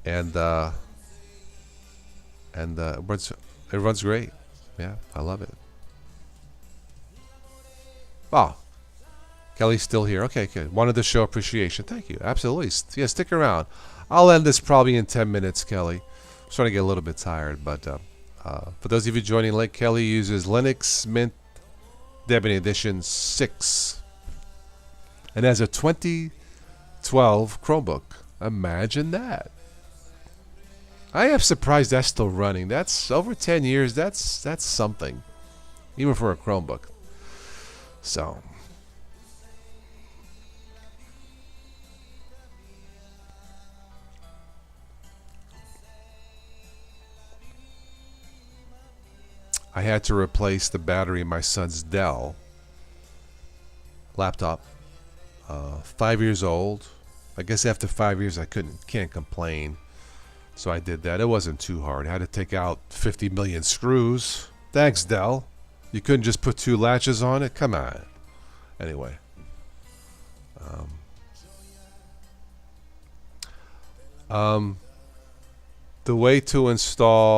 And it runs great. Yeah, I love it. Oh, Kelly's still here. Okay, good. Wanted to show appreciation. Thank you. Absolutely. Yeah, stick around. I'll end this probably in 10 minutes, Kelly. I'm starting to get a little bit tired, but for those of you joining late, Kelly uses Linux Mint Debian Edition 6 and has a 2012 Chromebook. Imagine that. I am surprised that's still running. That's over 10 years. That's something, even for a Chromebook. So, I had to replace the battery in my son's Dell laptop. 5 years old. I guess after 5 years I can't complain. So I did that. It wasn't too hard. I had to take out 50 million screws. Thanks, Dell. You couldn't just put 2 latches on it? Come on. Anyway. The way to install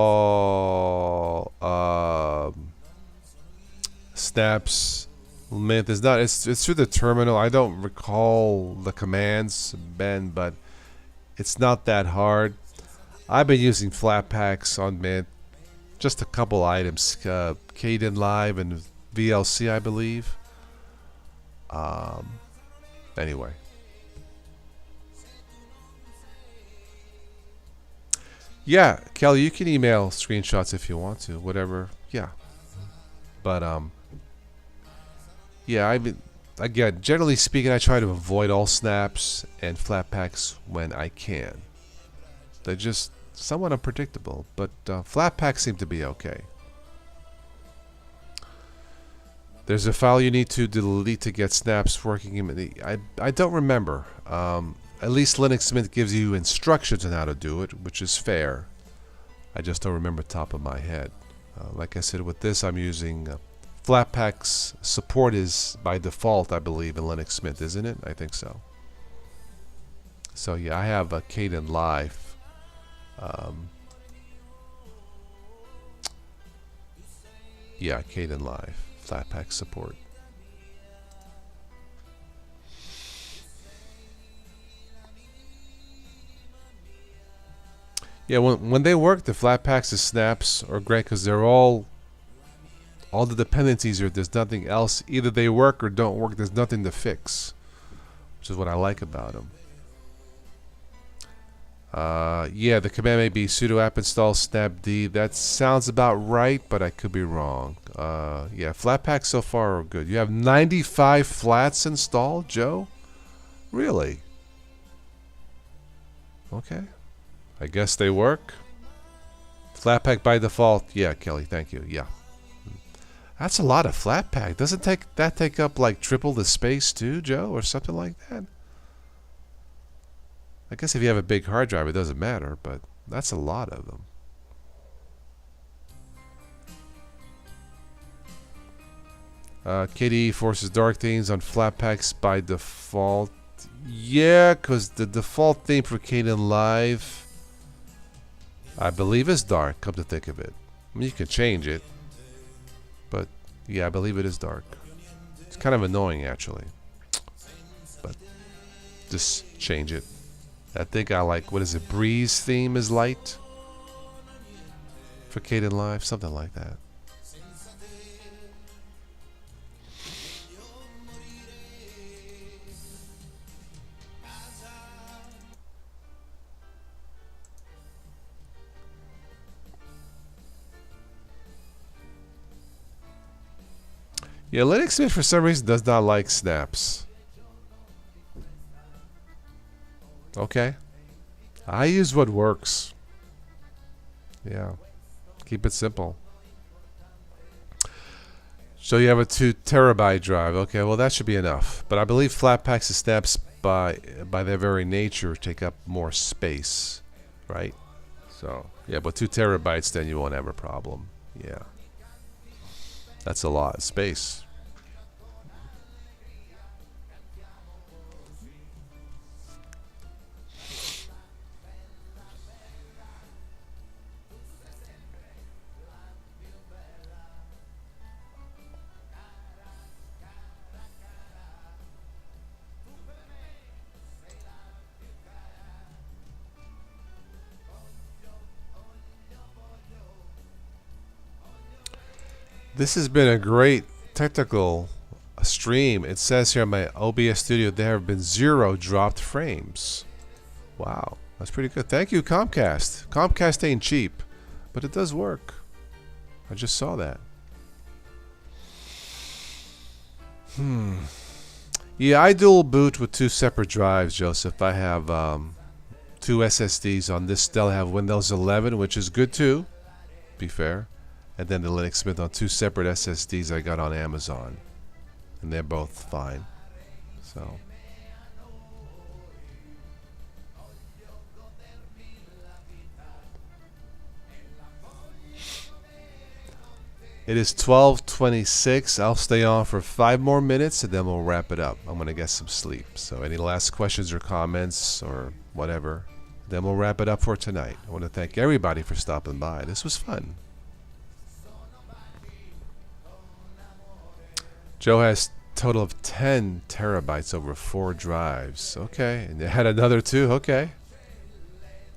Snaps Mint is not. It's through the terminal. I don't recall the commands, Ben, but it's not that hard. I've been using Flatpaks on Mint. Just a couple items. Kdenlive and VLC, I believe. Anyway. Yeah, Kelly, you can email screenshots if you want to. Whatever. Yeah. But, yeah, again, generally speaking, I try to avoid all snaps and Flatpaks when I can. They're just somewhat unpredictable, but Flatpaks seem to be okay. There's a file you need to delete to get snaps working. I don't remember. At least Linux Mint gives you instructions on how to do it, which is fair. I just don't remember top of my head. Like I said, with this, I'm using Flatpaks support is by default, I believe, in Linux Mint, isn't it? I think so. So yeah, I have a Kdenlive. Yeah, Kdenlive, Flatpak support. Yeah, when they work, the Flatpaks, the snaps are great because they're all the dependencies are. There's nothing else. Either they work or don't work. There's nothing to fix, which is what I like about them. Yeah, the command may be sudo app install snapd. That sounds about right, but I could be wrong. Yeah, Flatpaks so far are good. You have 95 flats installed, Joe? Really? Okay. I guess they work. Flatpak by default. Yeah, Kelly, thank you. Yeah. That's a lot of Flatpak. Doesn't that take up like triple the space too, Joe, or something like that? I guess if you have a big hard drive, it doesn't matter, but that's a lot of them. KDE forces dark themes on Flatpaks by default. Yeah, because the default theme for Kdenlive, I believe, is dark, come to think of it. I mean, you can change it, but yeah, I believe it is dark. It's kind of annoying, actually, but just change it. I think I like, what is it, Breeze theme is light for Kdenlive, something like that. Yeah, Linux Mint for some reason does not like snaps. Okay. I use what works. Yeah. Keep it simple. So you have a 2 terabyte drive. Okay, well that should be enough. But I believe flat packs and snaps by their very nature take up more space, right? So yeah, but 2 terabytes, then you won't have a problem. Yeah, that's a lot of space. This has been a great technical stream. It says here in my OBS studio there have been 0 dropped frames. Wow, that's pretty good. Thank you, Comcast. Comcast ain't cheap, but it does work. I just saw that. Yeah, I dual boot with 2 separate drives, Joseph. I have 2 SSDs on this Dell. I have Windows 11, which is good too, be fair. And then the Linux Mint on 2 separate SSDs I got on Amazon. And they're both fine. So it is 12:26. I'll stay on for 5 more minutes and then we'll wrap it up. I'm going to get some sleep. So any last questions or comments or whatever, then we'll wrap it up for tonight. I want to thank everybody for stopping by. This was fun. Joe has a total of 10 terabytes over 4 drives. Okay. And they had another 2. Okay.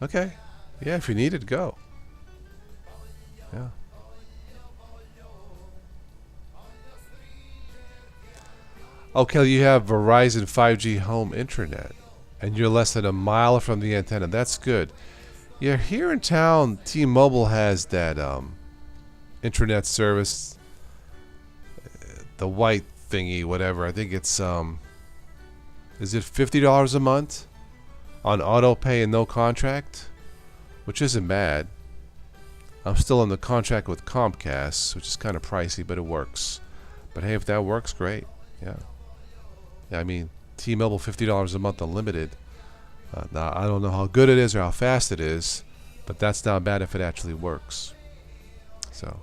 Okay. Yeah, if you need it, go. Yeah. Okay, you have Verizon 5G home internet. And you're less than a mile from the antenna. That's good. Yeah, here in town, T-Mobile has that internet service. The white thingy, whatever. I think it's is it $50 a month on auto pay and no contract, which isn't bad. I'm still in the contract with Comcast, which is kind of pricey, but it works. But hey, if that works, great. Yeah. I mean, T-Mobile $50 a month unlimited. Now I don't know how good it is or how fast it is, but that's not bad if it actually works. So.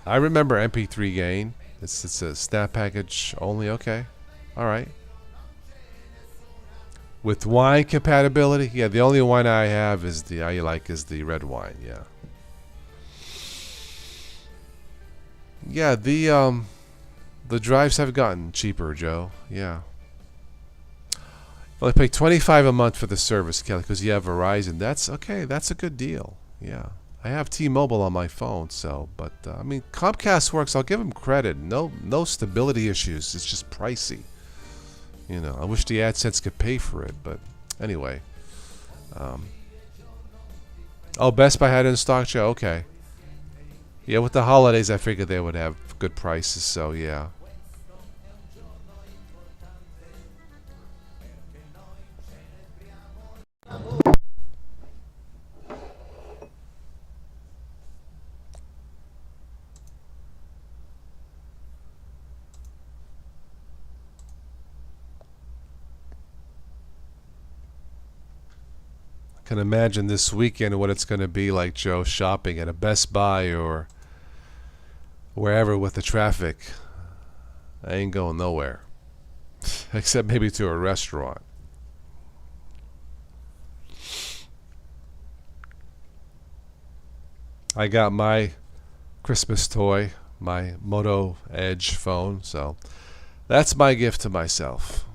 I remember MP3 gain. It's a snap package only. Okay, all right. With wine compatibility, yeah. The only wine I have is I like is the red wine. Yeah. Yeah. The drives have gotten cheaper, Joe. Yeah. Well, I pay $25 a month for the service, Kelly, because you have Verizon. That's okay. That's a good deal. Yeah. I have T-Mobile on my phone, so, but I mean, Comcast works. I'll give them credit. No stability issues. It's just pricey. You know, I wish the AdSense could pay for it, but anyway. Oh, Best Buy had it in stock, Joe. Okay. Yeah, with the holidays, I figured they would have good prices. So yeah. Can imagine this weekend what it's going to be like, Joe, shopping at a Best Buy or wherever with the traffic. I ain't going nowhere except maybe to a restaurant. I got my Christmas toy, my Moto Edge phone, so that's my gift to myself.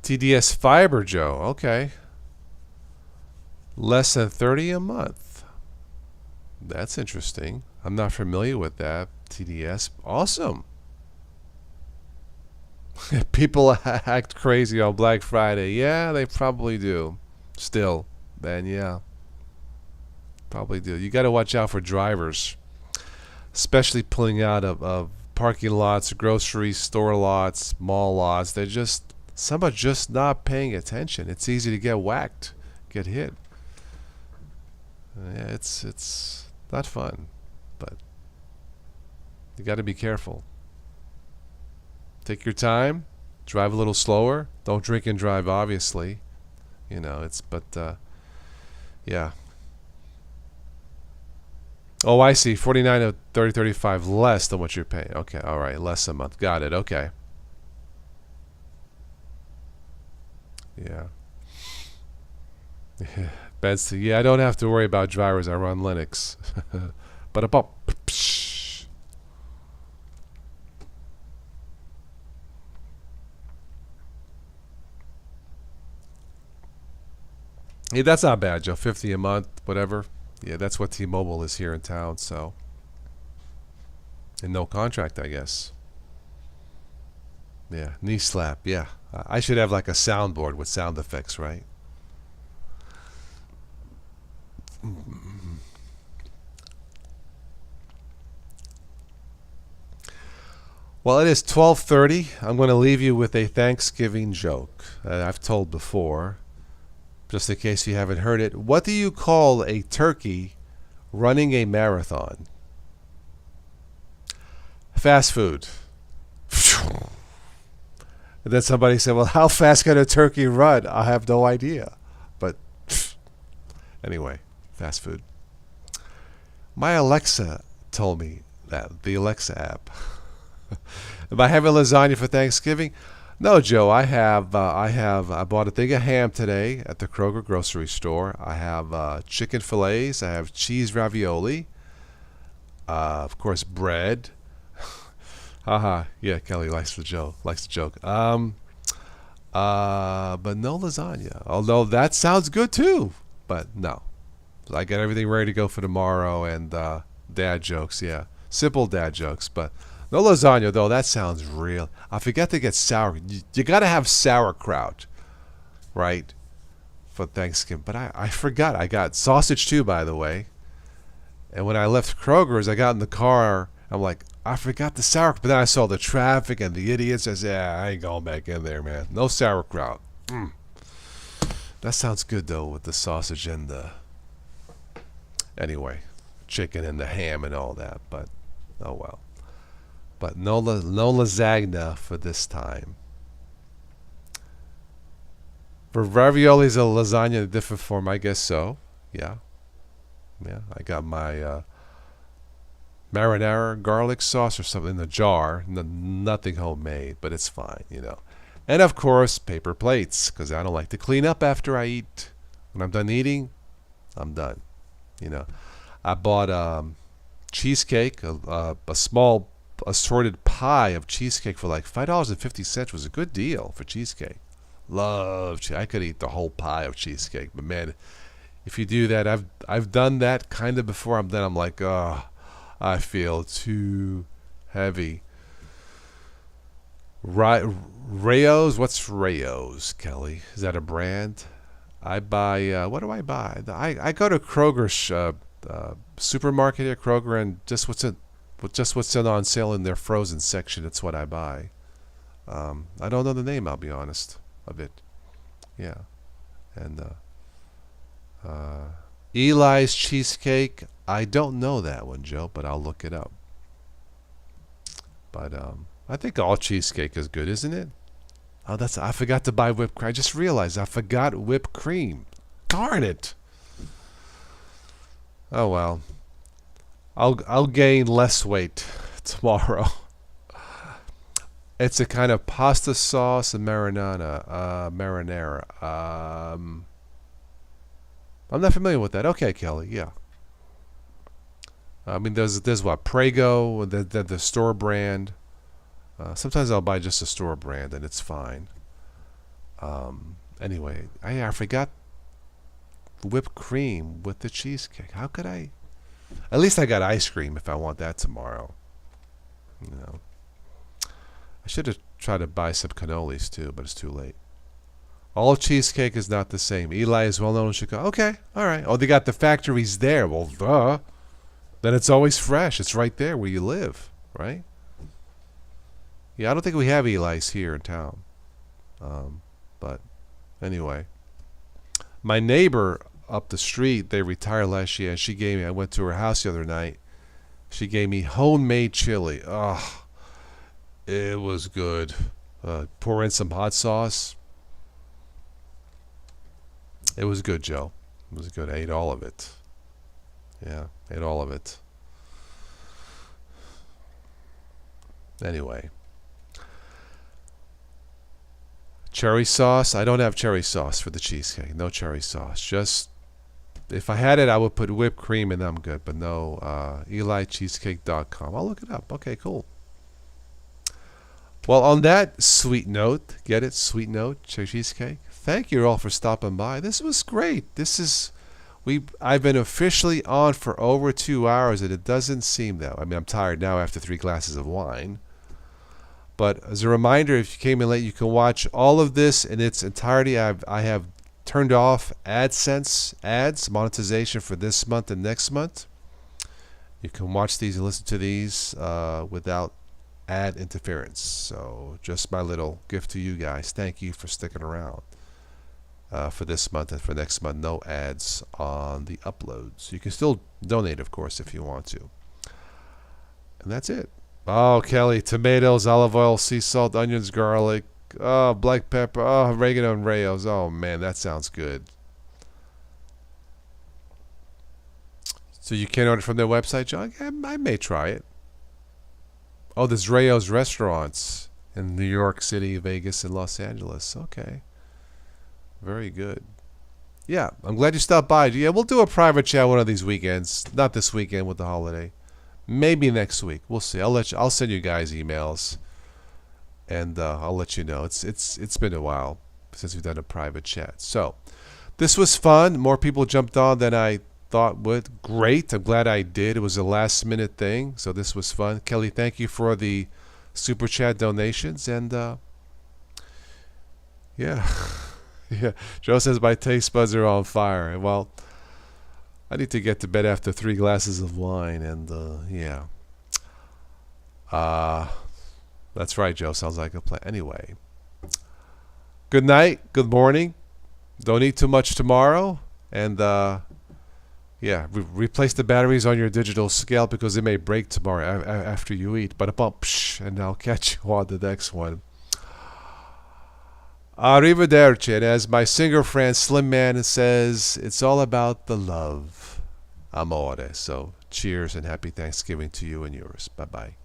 TDS Fiber, Joe. Okay. Less than 30 a month. That's interesting. I'm not familiar with that. TDS. Awesome. People act crazy on Black Friday. Yeah, they probably do. Still. Then, yeah. Probably do. You got to watch out for drivers, especially pulling out of parking lots, grocery store lots, mall lots. Some are just not paying attention. It's easy to get whacked, get hit. Yeah, it's not fun, but you got to be careful. Take your time, drive a little slower. Don't drink and drive, obviously. Yeah. Oh, I see. 49 to 30, 35 less than what you're paying. Okay, all right, less a month. Got it. Okay. Yeah. Beds. Yeah, I don't have to worry about drivers. I run Linux. But about. Yeah, that's not bad, Joe. 50 a month, whatever. Yeah, that's what T-Mobile is here in town, so. And no contract, I guess. Yeah, knee slap, yeah. I should have like a soundboard with sound effects, right? Well, it is 12:30. I'm going to leave you with a Thanksgiving joke I've told before. Just in case you haven't heard it, what do you call a turkey running a marathon? Fast food. And then somebody said, well, how fast can a turkey run? I have no idea. But anyway, fast food. My Alexa told me that, the Alexa app. Am I having lasagna for Thanksgiving? No, Joe, I bought a thing of ham today at the Kroger grocery store. I have chicken fillets. I have cheese ravioli. Of course, bread. Haha, yeah, Kelly likes the joke. But no lasagna. Although that sounds good too. But no. I got everything ready to go for tomorrow, and dad jokes, yeah. Simple dad jokes, but no lasagna, though. That sounds real. I forgot to get sour. You got to have sauerkraut, right, for Thanksgiving. But I forgot. I got sausage, too, by the way. And when I left Kroger's, I got in the car. I'm like, I forgot the sauerkraut. But then I saw the traffic and the idiots. I said, yeah, I ain't going back in there, man. No sauerkraut. That sounds good, though, with the sausage and the... Anyway, chicken and the ham and all that. But, oh, well. But no lasagna for this time. For raviolis, a lasagna in a different form, I guess so. Yeah. I got my marinara garlic sauce or something in the jar. Nothing homemade, but it's fine, And of course, paper plates, because I don't like to clean up after I eat. When I'm done eating, I'm done. I bought cheesecake, a small assorted pie of cheesecake for like $5.50 was a good deal for cheesecake. I could eat the whole pie of cheesecake, but man, if you do that, I've done that kind of before. I'm like, oh, I feel too heavy. Rayo's, what's Rayo's, Kelly? Is that a brand? I buy. What do I buy? I go to Kroger's supermarket here, Kroger, and just what's on sale in their frozen section. That's what I buy. I don't know the name, I'll be honest, of it. Yeah. And Eli's Cheesecake. I don't know that one, Joe, but I'll look it up. But I think all cheesecake is good, isn't it? Oh, I forgot to buy whipped cream. I just realized I forgot whipped cream. Darn it. Oh well. I'll gain less weight tomorrow. It's a kind of pasta sauce and marinara. I'm not familiar with that. Okay, Kelly. Yeah. I mean, there's what, Prego, the store brand. Sometimes I'll buy just a store brand and it's fine. Anyway, I forgot whipped cream with the cheesecake. How could I? At least I got ice cream if I want that tomorrow. I should have tried to buy some cannolis too, but it's too late. All cheesecake is not the same. Eli is well known in Chicago. Okay, all right. Oh, they got the factories there. Well, duh. Then it's always fresh. It's right there where you live, right? Yeah, I don't think we have Eli's here in town. But anyway, my neighbor up the street, they retired last year, and she gave me, I went to her house the other night. She gave me homemade chili. Oh, it was good. Pour in some hot sauce. It was good, Joe. It was good. I ate all of it. Yeah, ate all of it. Anyway. Cherry sauce. I don't have cherry sauce for the cheesecake. No cherry sauce. Just, if I had it, I would put whipped cream and I'm good. But no, EliCheesecake.com. I'll look it up. Okay, cool. Well, on that sweet note, get it? Sweet note, cheesecake. Thank you all for stopping by. This was great. I've been officially on for over 2 hours, and it doesn't seem that. I mean, I'm tired now after 3 glasses of wine. But as a reminder, if you came in late, you can watch all of this in its entirety. I have turned off AdSense ads, monetization for this month and next month. You can watch these and listen to these without ad interference. So just my little gift to you guys. Thank you for sticking around. For this month and for next month, no ads on the uploads. You can still donate, of course, if you want to. And that's it. Oh, Kelly, tomatoes, olive oil, sea salt, onions, garlic, black pepper, oregano and rayos. Oh, man, that sounds good. So you can't order from their website, John? I may try it. Oh, there's Rayo's restaurants in New York City, Vegas, and Los Angeles. Okay. Very good. Yeah, I'm glad you stopped by. Yeah, we'll do a private chat one of these weekends. Not this weekend with the holiday. Maybe next week. We'll see. I'll send you guys emails, and I'll let you know. It's been a while since we've done a private chat. So this was fun. More people jumped on than I thought would. Great. I'm glad I did. It was a last minute thing, so this was fun. Kelly, thank you for the super chat donations, and yeah. Yeah, Joe says my taste buds are on fire. Well, I need to get to bed after 3 glasses of wine, and yeah. That's right, Joe. Sounds like a plan. Anyway, good night, good morning. Don't eat too much tomorrow, and yeah, replace the batteries on your digital scale because they may break tomorrow after you eat. But and I'll catch you on the next one. Arrivederci, and as my singer friend Slim Man says, it's all about the love, amore. So cheers and happy Thanksgiving to you and yours. Bye-bye.